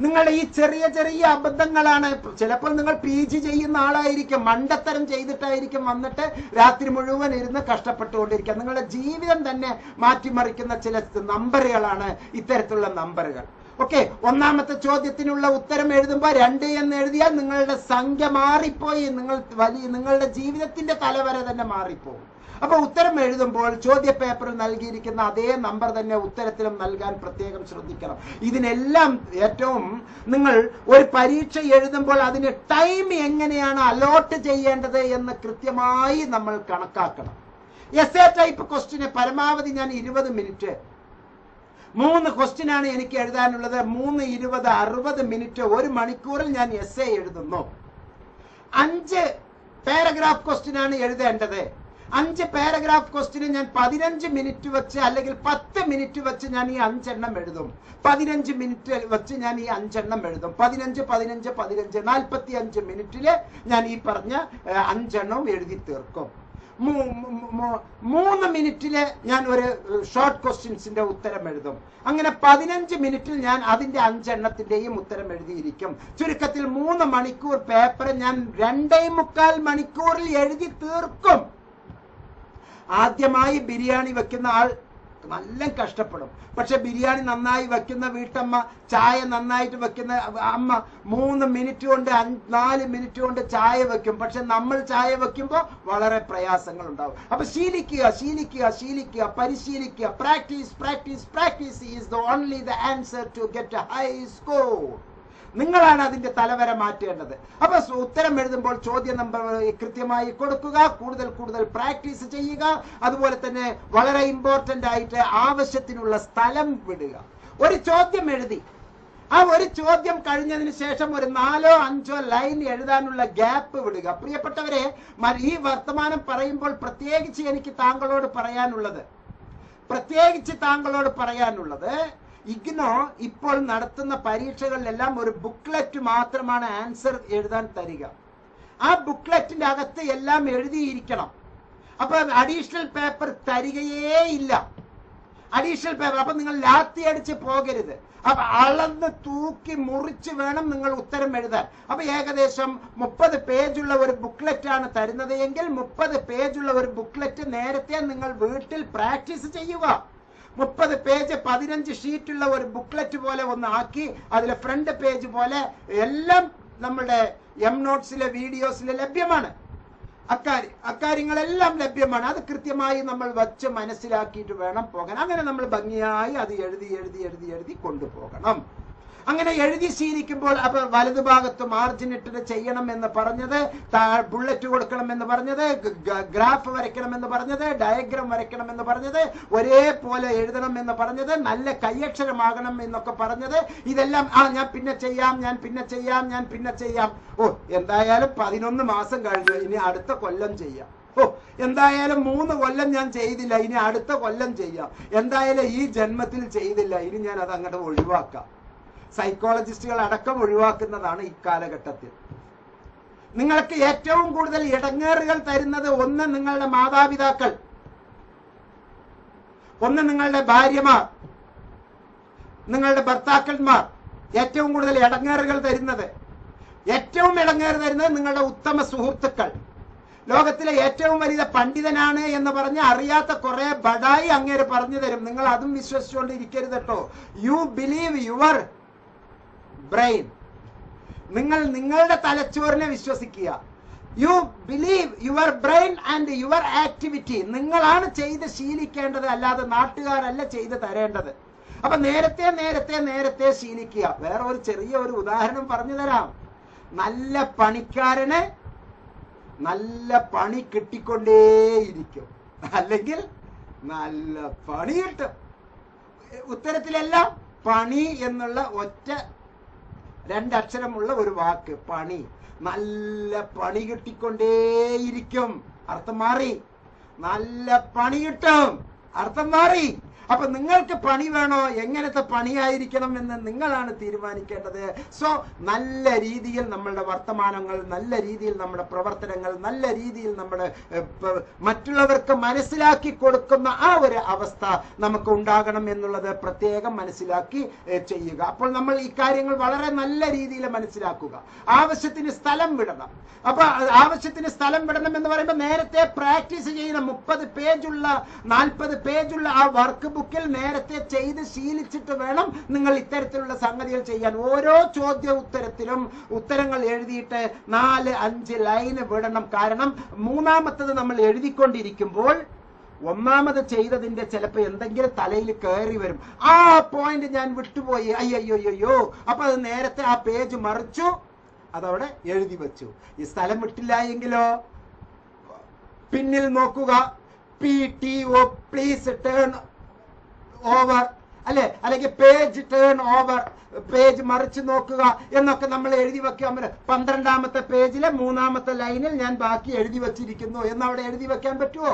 Speaker 1: നിങ്ങളുടെ ഈ ചെറിയ അബദ്ധങ്ങളാണ്. ചിലപ്പോൾ നിങ്ങൾ PG ചെയ്യുന്ന ആളായിരിക്കും, മണ്ടത്തരം ചെയ്തിട്ടായിരിക്കും വന്നിട്ട് രാത്രി മുഴുവൻ ഇരുന്ന് കഷ്ടപ്പെട്ടുകൊണ്ടിരിക്കുക. നിങ്ങളുടെ ജീവിതം തന്നെ മാറ്റിമറിക്കുന്ന ചില നമ്പറുകളാണ് ഇത്തരത്തിലുള്ള നമ്പറുകൾ. ഓക്കെ, ഒന്നാമത്തെ ചോദ്യത്തിനുള്ള ഉത്തരം എഴുതുമ്പോൾ 2 എന്ന് എഴുതിയാൽ നിങ്ങളുടെ സംഖ്യ മാറിപ്പോയി, നിങ്ങളുടെ ജീവിതത്തിന്റെ തലവര തന്നെ മാറിപ്പോകും. അപ്പൊ ഉത്തരം എഴുതുമ്പോൾ ചോദ്യ പേപ്പറിൽ നൽകിയിരിക്കുന്ന അതേ നമ്പർ തന്നെ ഉത്തരത്തിലും നൽകാൻ പ്രത്യേകം ശ്രദ്ധിക്കണം. ഇതിനെല്ലാം ഏറ്റവും നിങ്ങൾ ഒരു പരീക്ഷ എഴുതുമ്പോൾ അതിന് ടൈം എങ്ങനെയാണ് അലോട്ട് ചെയ്യേണ്ടത് എന്ന് കൃത്യമായി നമ്മൾ കണക്കാക്കണം. എസ്എ ടൈപ്പ് ക്വസ്റ്റിന് പരമാവധി ഞാൻ 20 മിനിറ്റ്, 3 ക്വസ്റ്റ്യനാണ് എനിക്ക് എഴുതാനുള്ളത്. 3, 20, 60 മിനിറ്റ്, 1 മണിക്കൂറിൽ ഞാൻ എസ്എ എഴുതുന്നു. 5 പാരഗ്രാഫ് ക്വസ്റ്റ്യനാണ് എഴുതേണ്ടത്. 5 പാരഗ്രാഫ് ക്വസ്റ്റ്യന് ഞാൻ 15 മിനിറ്റ് വെച്ച് അല്ലെങ്കിൽ 10 മിനിറ്റ് വെച്ച് ഞാൻ ഈ 5 എണ്ണം എഴുതും. 15 മിനിറ്റ് വെച്ച് ഞാൻ ഈ 5 എണ്ണം എഴുതും. 15, 45 മിനിറ്റില് ഞാൻ ഈ പറഞ്ഞ 5 എണ്ണവും എഴുതി തീർക്കും. 3 മിനിറ്റില് ഞാൻ ഒരു ഷോർട്ട് ക്വസ്റ്റ്യൻസിന്റെ ഉത്തരം എഴുതും. അങ്ങനെ 15 മിനിറ്റിൽ ഞാൻ അതിന്റെ 5 എണ്ണത്തിന്റെയും ഉത്തരം എഴുതിയിരിക്കും. ചുരുക്കത്തിൽ 3 മണിക്കൂർ പേപ്പർ ഞാൻ 2.25 മണിക്കൂറിൽ എഴുതി തീർക്കും. ആദ്യമായി ബിരിയാണി വെക്കുന്ന ആൾ നല്ല കഷ്ടപ്പെടും. പക്ഷെ ബിരിയാണി നന്നായി വെക്കുന്ന വീട്ടമ്മ, ചായ നന്നായിട്ട് വെക്കുന്ന അമ്മ 3 മിനിറ്റ് കൊണ്ട് 4 മിനിറ്റ് കൊണ്ട് ചായ വെക്കും. പക്ഷെ നമ്മൾ ചായ വെക്കുമ്പോൾ വളരെ പ്രയാസങ്ങൾ ഉണ്ടാവും. അപ്പൊ ശീലിക്കുക, പരിശീലിക്കുക. Practice is the only the answer to get a high score. നിങ്ങളാണ് അതിന്റെ തലവര മാറ്റേണ്ടത്. അപ്പൊ ഉത്തരം എഴുതുമ്പോൾ ചോദ്യ നമ്പർ കൃത്യമായി കൊടുക്കുക, കൂടുതൽ പ്രാക്ടീസ് ചെയ്യുക. അതുപോലെ തന്നെ വളരെ ഇമ്പോർട്ടന്റ് ആയിട്ട് ആവശ്യത്തിനുള്ള സ്ഥലം വിടുക. ഒരു ചോദ്യം എഴുതി, ആ ഒരു ചോദ്യം കഴിഞ്ഞതിന് ശേഷം ഒരു 4 or 5 ലൈൻ എഴുതാനുള്ള ഗ്യാപ്പ് വിടുക. പ്രിയപ്പെട്ടവരെ, ഈ വർത്തമാനം പറയുമ്പോൾ പ്രത്യേകിച്ച് എനിക്ക് താങ്കളോട് പറയാനുള്ളത് ഇഗ്നോ ഇപ്പോൾ നടത്തുന്ന പരീക്ഷകളിലെല്ലാം ഒരു ബുക്ക്ലെറ്റ് മാത്രമാണ് ആൻസർ എഴുതാൻ തരിക. ആ ബുക്ക്ലെറ്റിന്റെ അകത്ത് എല്ലാം എഴുതിയിരിക്കണം. അപ്പൊ അഡീഷണൽ പേപ്പർ തരികയേ ഇല്ല. അപ്പൊ നിങ്ങൾ ലാത്തി അടിച്ച് പോകരുത്. അപ്പൊ അളന്ന് തൂക്കി മുറിച്ച് വേണം നിങ്ങൾ ഉത്തരം എഴുതാൻ. അപ്പൊ ഏകദേശം 30 പേജുള്ള ഒരു ബുക്ക്ലെറ്റ് ആണ് തരുന്നത് എങ്കിൽ 30 പേജുള്ള ഒരു ബുക്ക്ലെറ്റ് നേരത്തെ നിങ്ങൾ വീട്ടിൽ പ്രാക്ടീസ് ചെയ്യുക. 30 പേജ് 15 ഷീറ്റുള്ള ഒരു ബുക്ക്ലെറ്റ് പോലെ ഒന്ന് ആക്കി അതിലെ ഫ്രണ്ട് പേജ് പോലെ എല്ലാം നമ്മുടെ നോട്ട്സിലെ വീഡിയോസിലെ ലഭ്യമാണ്. അക്കാര്യങ്ങളെല്ലാം ലഭ്യമാണ്. അത് കൃത്യമായി നമ്മൾ വച്ച് മനസ്സിലാക്കിയിട്ട് വേണം പോകാൻ. അങ്ങനെ നമ്മൾ ഭംഗിയായി അത് എഴുതി കൊണ്ടുപോകണം. അങ്ങനെ എഴുതി ശീലിക്കുമ്പോൾ അപ്പൊ വലതുഭാഗത്ത് മാർജിൻ ഇട്ടിട്ട് ചെയ്യണം എന്ന് പറഞ്ഞത്, ബുള്ളറ്റ് കൊടുക്കണം എന്ന് പറഞ്ഞത്, ഗ്രാഫ് വരയ്ക്കണം എന്ന് പറഞ്ഞത്, ഡയഗ്രാം വരയ്ക്കണം എന്ന് പറഞ്ഞത്, ഒരേപോലെ എഴുതണം എന്ന് പറഞ്ഞത്, നല്ല കയ്യക്ഷരമാകണം എന്നൊക്കെ പറഞ്ഞത്, ഇതെല്ലാം ഞാൻ പിന്നെ ചെയ്യാം. എന്തായാലും 11 മാസം കഴിഞ്ഞു, ഇനി അടുത്ത കൊല്ലം ചെയ്യാം. എന്തായാലും 3 കൊല്ലം ഞാൻ ചെയ്തില്ല, ഇനി അടുത്ത കൊല്ലം ചെയ്യാം. എന്തായാലും ഈ ജന്മത്തിൽ ചെയ്തില്ല, ഇനി ഞാൻ അത് അങ്ങോട്ട് ഒഴിവാക്കാം. സൈക്കോളജിസ്റ്റുകൾ അടക്കം ഒഴിവാക്കുന്നതാണ് ഇക്കാലഘട്ടത്തിൽ. നിങ്ങൾക്ക് ഏറ്റവും കൂടുതൽ ഇടങ്ങേറുകൾ തരുന്നത് ഒന്ന് നിങ്ങളുടെ മാതാപിതാക്കൾ, ഒന്ന് നിങ്ങളുടെ ഭാര്യമാർ, നിങ്ങളുടെ ഭർത്താക്കന്മാർ. ഏറ്റവും കൂടുതൽ ഇടങ്ങേറുകൾ തരുന്നത് നിങ്ങളുടെ ഉത്തമ സുഹൃത്തുക്കൾ. ലോകത്തിലെ ഏറ്റവും വലിയ പണ്ഡിതനാണ് എന്ന് പറഞ്ഞ് അറിയാത്ത കുറെ ബഡായി അങ്ങേര് പറഞ്ഞു തരും. നിങ്ങൾ അതും വിശ്വസിച്ചുകൊണ്ടിരിക്കരുത് കേട്ടോ. You believe your brain. നിങ്ങൾ നിങ്ങളുടെ തലച്ചോറിനെ വിശ്വസിക്കുക. You believe your brain and your activity. നിങ്ങളാണ് ചെയ്ത് ശീലിക്കേണ്ടത്, അല്ലാതെ നാട്ടുകാരല്ല ചെയ്ത് തരേണ്ടത്. അപ്പൊ നേരത്തെ ശീലിക്കുക. വേറെ ഒരു ചെറിയ ഒരു ഉദാഹരണം പറഞ്ഞു തരാം. നല്ല പണിക്കാരന് നല്ല പണി കിട്ടിക്കൊണ്ടേയിരിക്കും, അല്ലെങ്കിൽ നല്ല പണി കിട്ടും. ഉത്തരത്തിലെല്ലാം പണി എന്നുള്ള ഒറ്റ 2 അക്ഷരമുള്ള ഒരു വാക്ക്, പണി. നല്ല പണി കിട്ടിക്കൊണ്ടേയിരിക്കും. അർത്ഥം മാറി. നല്ല പണി കിട്ടും. അർത്ഥം മാറി. അപ്പൊ നിങ്ങൾക്ക് പണി വേണോ, എങ്ങനത്തെ പണിയായിരിക്കണം എന്ന് നിങ്ങളാണ് തീരുമാനിക്കേണ്ടത്. സോ നല്ല രീതിയിൽ നമ്മളുടെ വർത്തമാനങ്ങൾ, നല്ല രീതിയിൽ നമ്മുടെ പ്രവർത്തനങ്ങൾ, നല്ല രീതിയിൽ നമ്മുടെ മറ്റുള്ളവർക്ക് മനസ്സിലാക്കി കൊടുക്കുന്ന ആ ഒരു അവസ്ഥ നമുക്ക് ഉണ്ടാകണം എന്നുള്ളത് പ്രത്യേകം മനസ്സിലാക്കി ചെയ്യുക. അപ്പോൾ നമ്മൾ ഈ കാര്യങ്ങൾ വളരെ നല്ല രീതിയിൽ മനസ്സിലാക്കുക. ആവശ്യത്തിന് സ്ഥലം വിടണം. അപ്പൊ ആവശ്യത്തിന് സ്ഥലം വിടണം എന്ന് പറയുമ്പോൾ നേരത്തെ പ്രാക്ടീസ് ചെയ്യുന്ന 30 പേജുള്ള 40 പേജുള്ള ആ വർക്ക് ബുക്കിൽ നേരത്തെ ചെയ്ത് ശീലിച്ചിട്ട് വേണം നിങ്ങൾ ഇത്തരത്തിലുള്ള സംഗതികൾ ചെയ്യാൻ. ഓരോ ചോദ്യ ഉത്തരത്തിലും ഉത്തരങ്ങൾ എഴുതിയിട്ട് 4-5 ലൈന് വിടണം. കാരണം മൂന്നാമത്തത് നമ്മൾ എഴുതിക്കൊണ്ടിരിക്കുമ്പോൾ ഒന്നാമത് ചെയ്തതിന്റെ ചിലപ്പോൾ എന്തെങ്കിലും തലയിൽ കയറി വരും. ആ പോയിന്റ് ഞാൻ വിട്ടുപോയി, അയ്യോ. അപ്പൊ അത് നേരത്തെ ആ പേജ് മറിച്ചു, അതവിടെ എഴുതി വെച്ചു. ഈ സ്ഥലം വിട്ടില്ല എങ്കിലോ പിന്നിൽ നോക്കുക, PTO പ്ലീസ് ടേൺ ഓവർ അല്ലെ, അല്ലെങ്കിൽ പേജ് ടേൺ ഓവർ, പേജ് മറിച്ച് നോക്കുക എന്നൊക്കെ നമ്മൾ എഴുതി വെക്കാൻ. 12ാമത്തെ പേജിലെ 3ാമത്തെ ലൈനിൽ ഞാൻ ബാക്കി എഴുതി വെച്ചിരിക്കുന്നു എന്നവിടെ എഴുതി വെക്കാൻ പറ്റുമോ?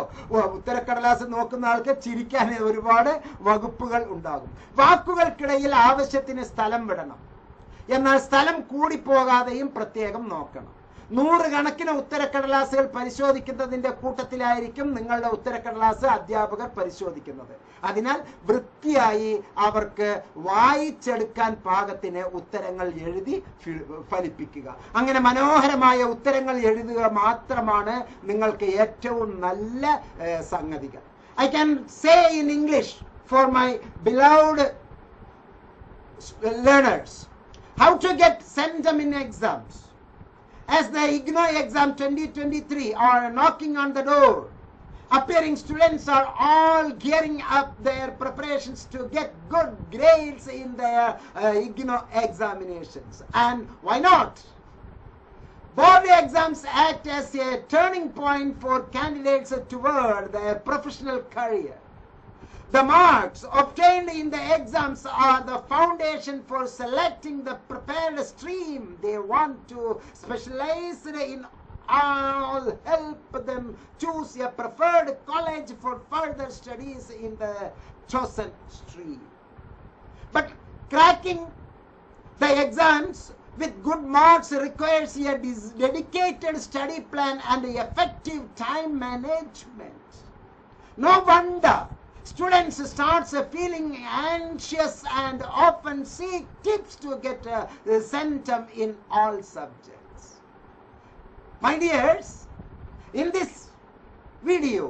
Speaker 1: ഉത്തരക്കടലാസ് നോക്കുന്ന ആൾക്ക് ചിരിക്കാൻ ഒരുപാട് വകുപ്പുകൾ ഉണ്ടാകും. വാക്കുകൾക്കിടയിൽ ആവശ്യത്തിന് സ്ഥലം വിടണം. എന്നാൽ സ്ഥലം കൂടിപ്പോകാതെയും പ്രത്യേകം നോക്കണം. 100 കണക്കിന് ഉത്തരക്കടലാസുകൾ പരിശോധിക്കുന്നതിന്റെ കൂട്ടത്തിലായിരിക്കും നിങ്ങളുടെ ഉത്തരക്കടലാസ് അധ്യാപകർ പരിശോധിക്കുന്നത്. അതിനാൽ വൃത്തിയായി അവർക്ക് വായിച്ചെടുക്കാൻ പാകത്തിന് ഉത്തരങ്ങൾ എഴുതി ഫലിപ്പിക്കുക. അങ്ങനെ മനോഹരമായ ഉത്തരങ്ങൾ എഴുതുക മാത്രമാണ് നിങ്ങൾക്ക് ഏറ്റവും നല്ല സംഗതികൾ. I can say in English for my beloved learners how to get centum in exams. As the IGNOU exam 2023 are knocking on the door, appearing students are all gearing up their preparations to get good grades in their IGNOU examinations. And why not? Board exams act as a turning point for candidates toward their professional career. The marks obtained in the exams are the foundation for selecting the prepared stream they want to specialize in. All help them choose a preferred college for further studies in the chosen stream. But cracking the exams with good marks requires a dedicated study plan and effective time management. No wonder students start feeling anxious and often seek tips to get centum in all subjects. My dears, in this video,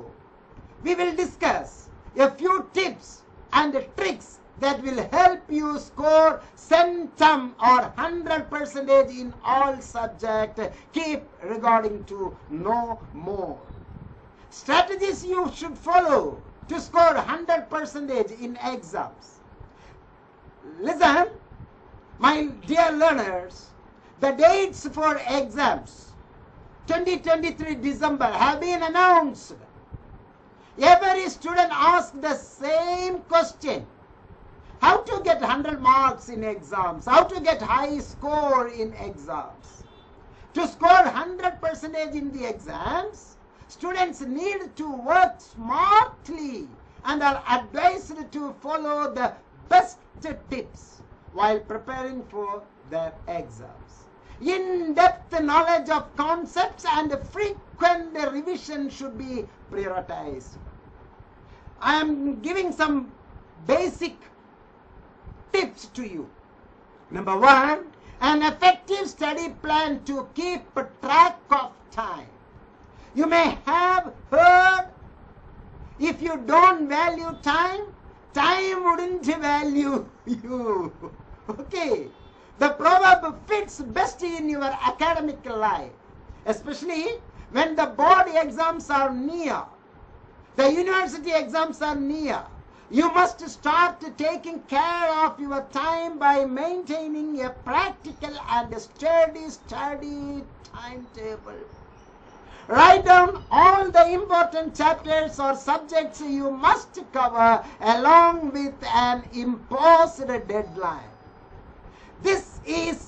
Speaker 1: we will discuss a few tips and tricks that will help you score centum or 100% in all subjects. Keep regarding to know more. Strategies you should follow to score 100% in exams. Listen, my dear learners, the dates for exams 2023 December have been announced. Every student asks the same question: how to get 100 marks in exams, how to get high score in exams. To score 100% in the exams, students need to work smartly and are advised to follow the best tips while preparing for their exams. In-depth knowledge of concepts and frequent revision should be prioritized. I am giving some basic tips to you. Number 1, an effective study plan to keep track of time. You may have heard, if you don't value time, time wouldn't value you. Okay. The proverb fits best in your academic life, especially when the board exams are near, the university exams are near. You must start taking care of your time by maintaining a practical and steady study timetable. Write down all the important chapters or subjects you must cover along with an imposed deadline. This is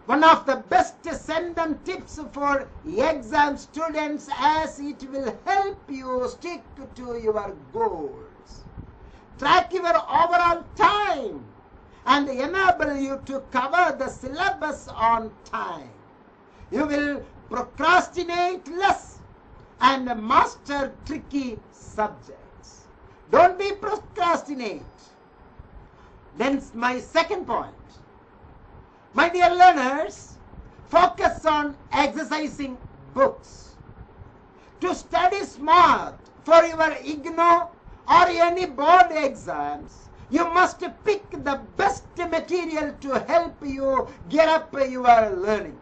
Speaker 1: one of the best send them tips for exam students, as it will help you stick to your goals, track your overall time, and enable you to cover the syllabus on time. You will procrastinate less and master tricky subjects. Don't be procrastinate. Then my second point. My dear learners, focus on exercising books. To study smart for your IGNOU or any board exams, you must pick the best material to help you get up your learning.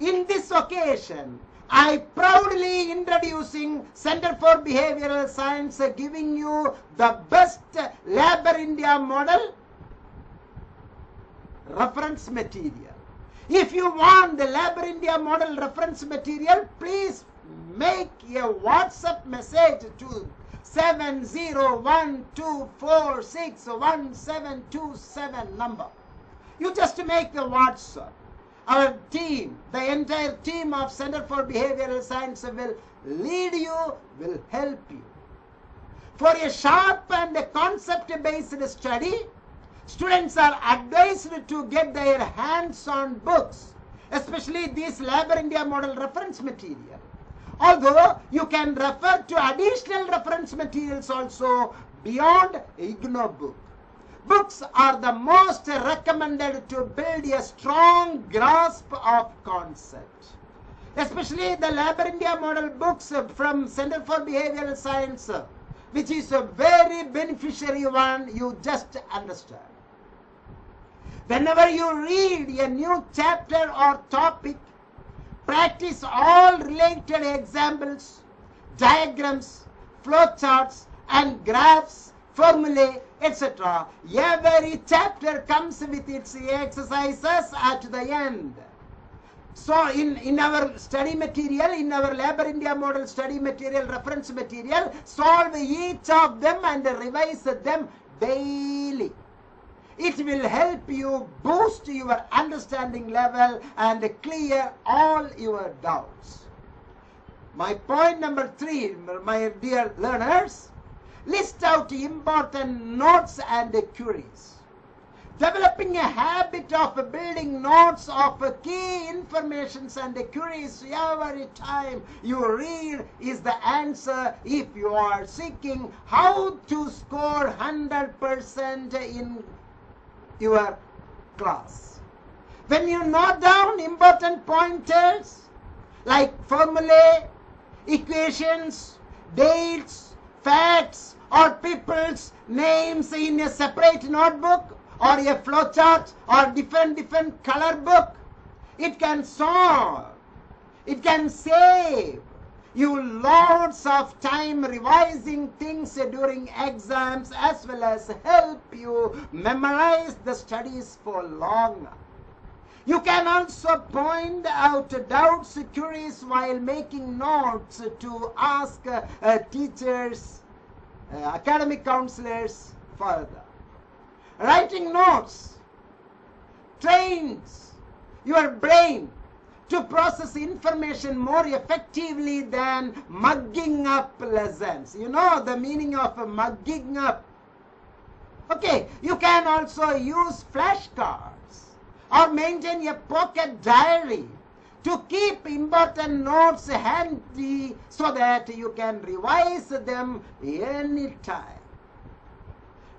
Speaker 1: In this occasion, I proudly introducing Center for Behavioral Science, giving you the best Labor India model reference material. If you want the Labor India model reference material, please make a WhatsApp message to 7012461727 number. You just make the WhatsApp. Our team, the entire team of Center for Behavioral Science will lead you, will help you. For a sharp and concept-based study, students are advised to get their hands on books, especially this Labor India model reference material. Although you can refer to additional reference materials also beyond IGNOU book. Books are the most recommended to build a strong grasp of concept. Especially the Labor India model books from Center for Behavioral Science, which is a very beneficiary one, you just understand. Whenever you read a new chapter or topic, practice all related examples, diagrams, flowcharts, and graphs, formulae, etc. Every chapter comes with its exercises at the end. So in our study material, in our Labor India model study material, reference material, solve each of them and revise them daily. It will help you boost your understanding level and clear all your doubts. My point number 3, my dear learners, list out important notes and queries. Developing a habit of building notes of key informations and queries every time you read is the answer if you are seeking how to score 100% in your class. When you note down important pointers like formulae, equations, dates, facts, or people's names in a separate notebook or a flowchart or different color book, it can solve, it can save you loads of time revising things during exams, as well as help you memorize the studies for long. You can also point out doubts, queries while making notes to ask teachers, academic counselors further. Writing notes trains your brain to process information more effectively than mugging up lessons. You know the meaning of mugging up. Okay, you can also use flashcards or maintain a pocket diary to keep important notes handy so that you can revise them anytime.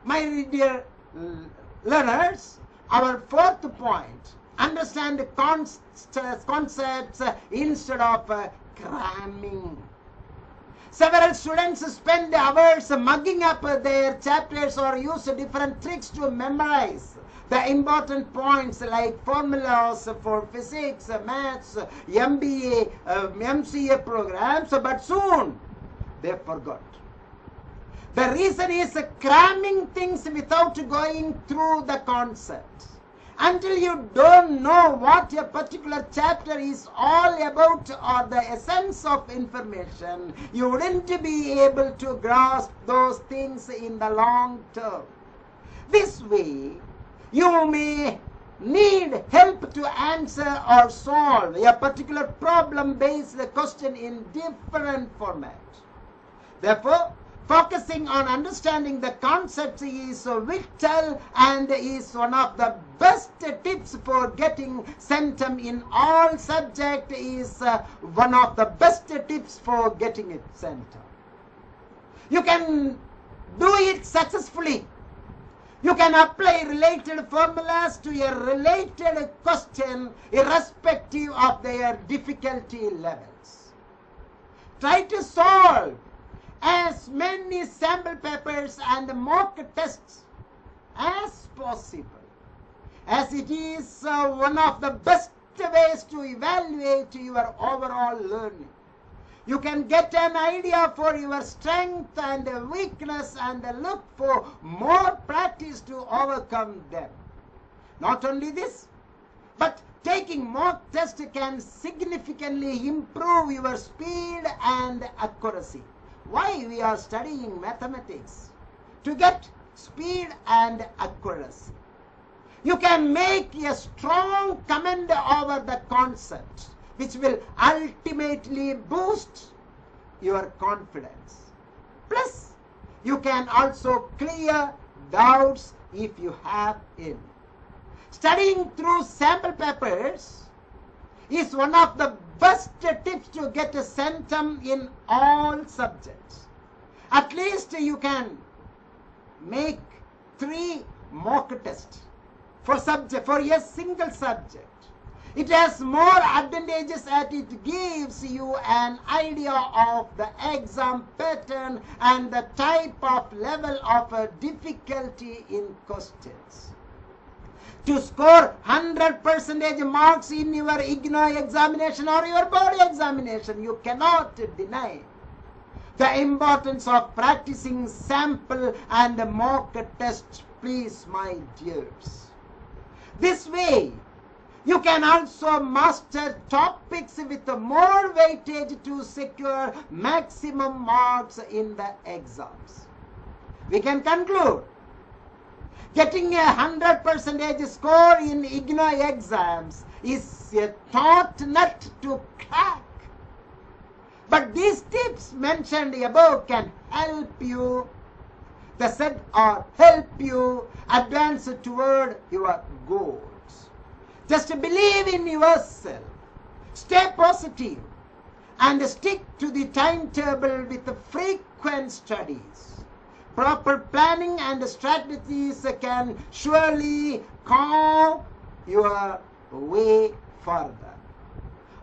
Speaker 1: My dear learners, our 4th point, understand concepts instead of cramming. Several students spend hours mugging up their chapters or use different tricks to memorize the important points like formulas for physics, maths, MBA, MCA programs, but soon they forgot. The reason is cramming things without going through the concepts. Until you don't know what a particular chapter is all about or the essence of information, you wouldn't be able to grasp those things in the long term. This way, you may need help to answer or solve a particular problem-based question in different formats. Therefore, focusing on understanding the concepts is vital and is one of the best tips for getting centum in all subject is one of the best tips for getting it centum. You can do it successfully. You can apply related formulas to a related question irrespective of their difficulty levels. Try to solve as many sample papers and mock tests as possible, as it is one of the best ways to evaluate your overall learning. You can get an idea for your strength and weakness and look for more practice to overcome them. Not only this, but taking mock tests can significantly improve your speed and accuracy. Why we are studying mathematics? To get speed and accuracy. You can make a strong comment over the concept, which will ultimately boost your confidence. Plus, you can also clear doubts if you have any. Studying through sample papers is one of the best tips to get a centum in all subjects. At least you can make 3 mock tests for a single subject. It has more advantages as it gives you an idea of the exam pattern and the type of level of difficulty in questions. To score 100% marks in your IGNOU examination or your board examination, you cannot deny the importance of practicing sample and mock tests, please, my dears. This way, you can also master topics with more weightage to secure maximum marks in the exams. We can conclude, getting a 100% score in IGNOU exams is a tough nut to crack. But these tips mentioned above can help you help you advance toward your goals. Just believe in yourself, stay positive, and stick to the timetable with frequent studies. Proper planning and strategies can surely carve your way further.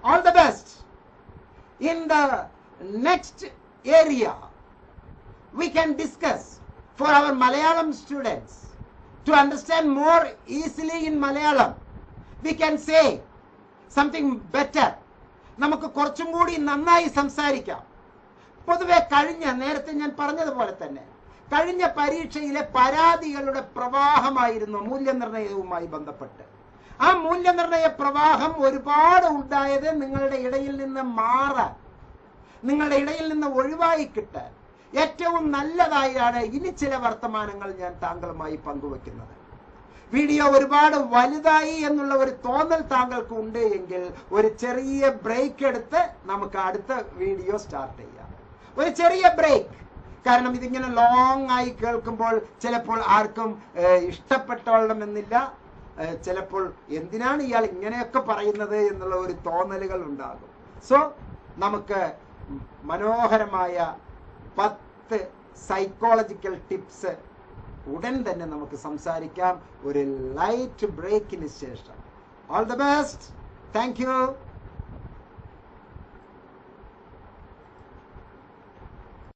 Speaker 1: All the best. In the next area, we can discuss for our Malayalam students to understand more easily in Malayalam. We can say something better. നമുക്ക് കുറച്ചും കൂടി നന്നായി സംസാരിക്കാം. പൊതുവെ നേരത്തെ ഞാൻ പറഞ്ഞതുപോലെ തന്നെ കഴിഞ്ഞ പരീക്ഷയിലെ പരാതികളുടെ പ്രവാഹമായിരുന്നു മൂല്യനിർണ്ണയവുമായി ബന്ധപ്പെട്ട്. ആ മൂല്യനിർണ്ണയ പ്രവാഹം ഒരുപാട് ഉണ്ടായത് നിങ്ങളുടെ ഇടയിൽ നിന്ന് മാറാൻ, നിങ്ങളുടെ ഇടയിൽ നിന്ന് ഒഴിവായി കിട്ടാൻ ഏറ്റവും നല്ലതായാണ് ഇനി ചില വർത്തമാനങ്ങൾ ഞാൻ താങ്കളുമായി പങ്കുവെക്കുന്നത്. വീഡിയോ ഒരുപാട് വലുതായി എന്നുള്ള ഒരു തോന്നൽ താങ്കൾക്ക് ഉണ്ട് എങ്കിൽ ഒരു ചെറിയ ബ്രേക്ക് എടുത്ത് നമുക്ക് അടുത്ത വീഡിയോ സ്റ്റാർട്ട് ചെയ്യാം. ഒരു ചെറിയ ബ്രേക്ക്. കാരണം ഇതിങ്ങനെ ലോങ് ആയി കേൾക്കുമ്പോൾ ചിലപ്പോൾ ആർക്കും ഇഷ്ടപ്പെട്ടോളണമെന്നില്ല. ചിലപ്പോൾ എന്തിനാണ് ഇയാൾ ഇങ്ങനെയൊക്കെ പറയുന്നത് എന്നുള്ള ഒരു തോന്നലുകൾ ഉണ്ടാകും. സോ നമുക്ക് മനോഹരമായ 10 സൈക്കോളജിക്കൽ ടിപ്സ് ഉടൻ തന്നെ നമുക്ക് സംസാരിക്കാം ഒരു ലൈറ്റ് ബ്രേക്കിന് ശേഷം. All the best. Thank you.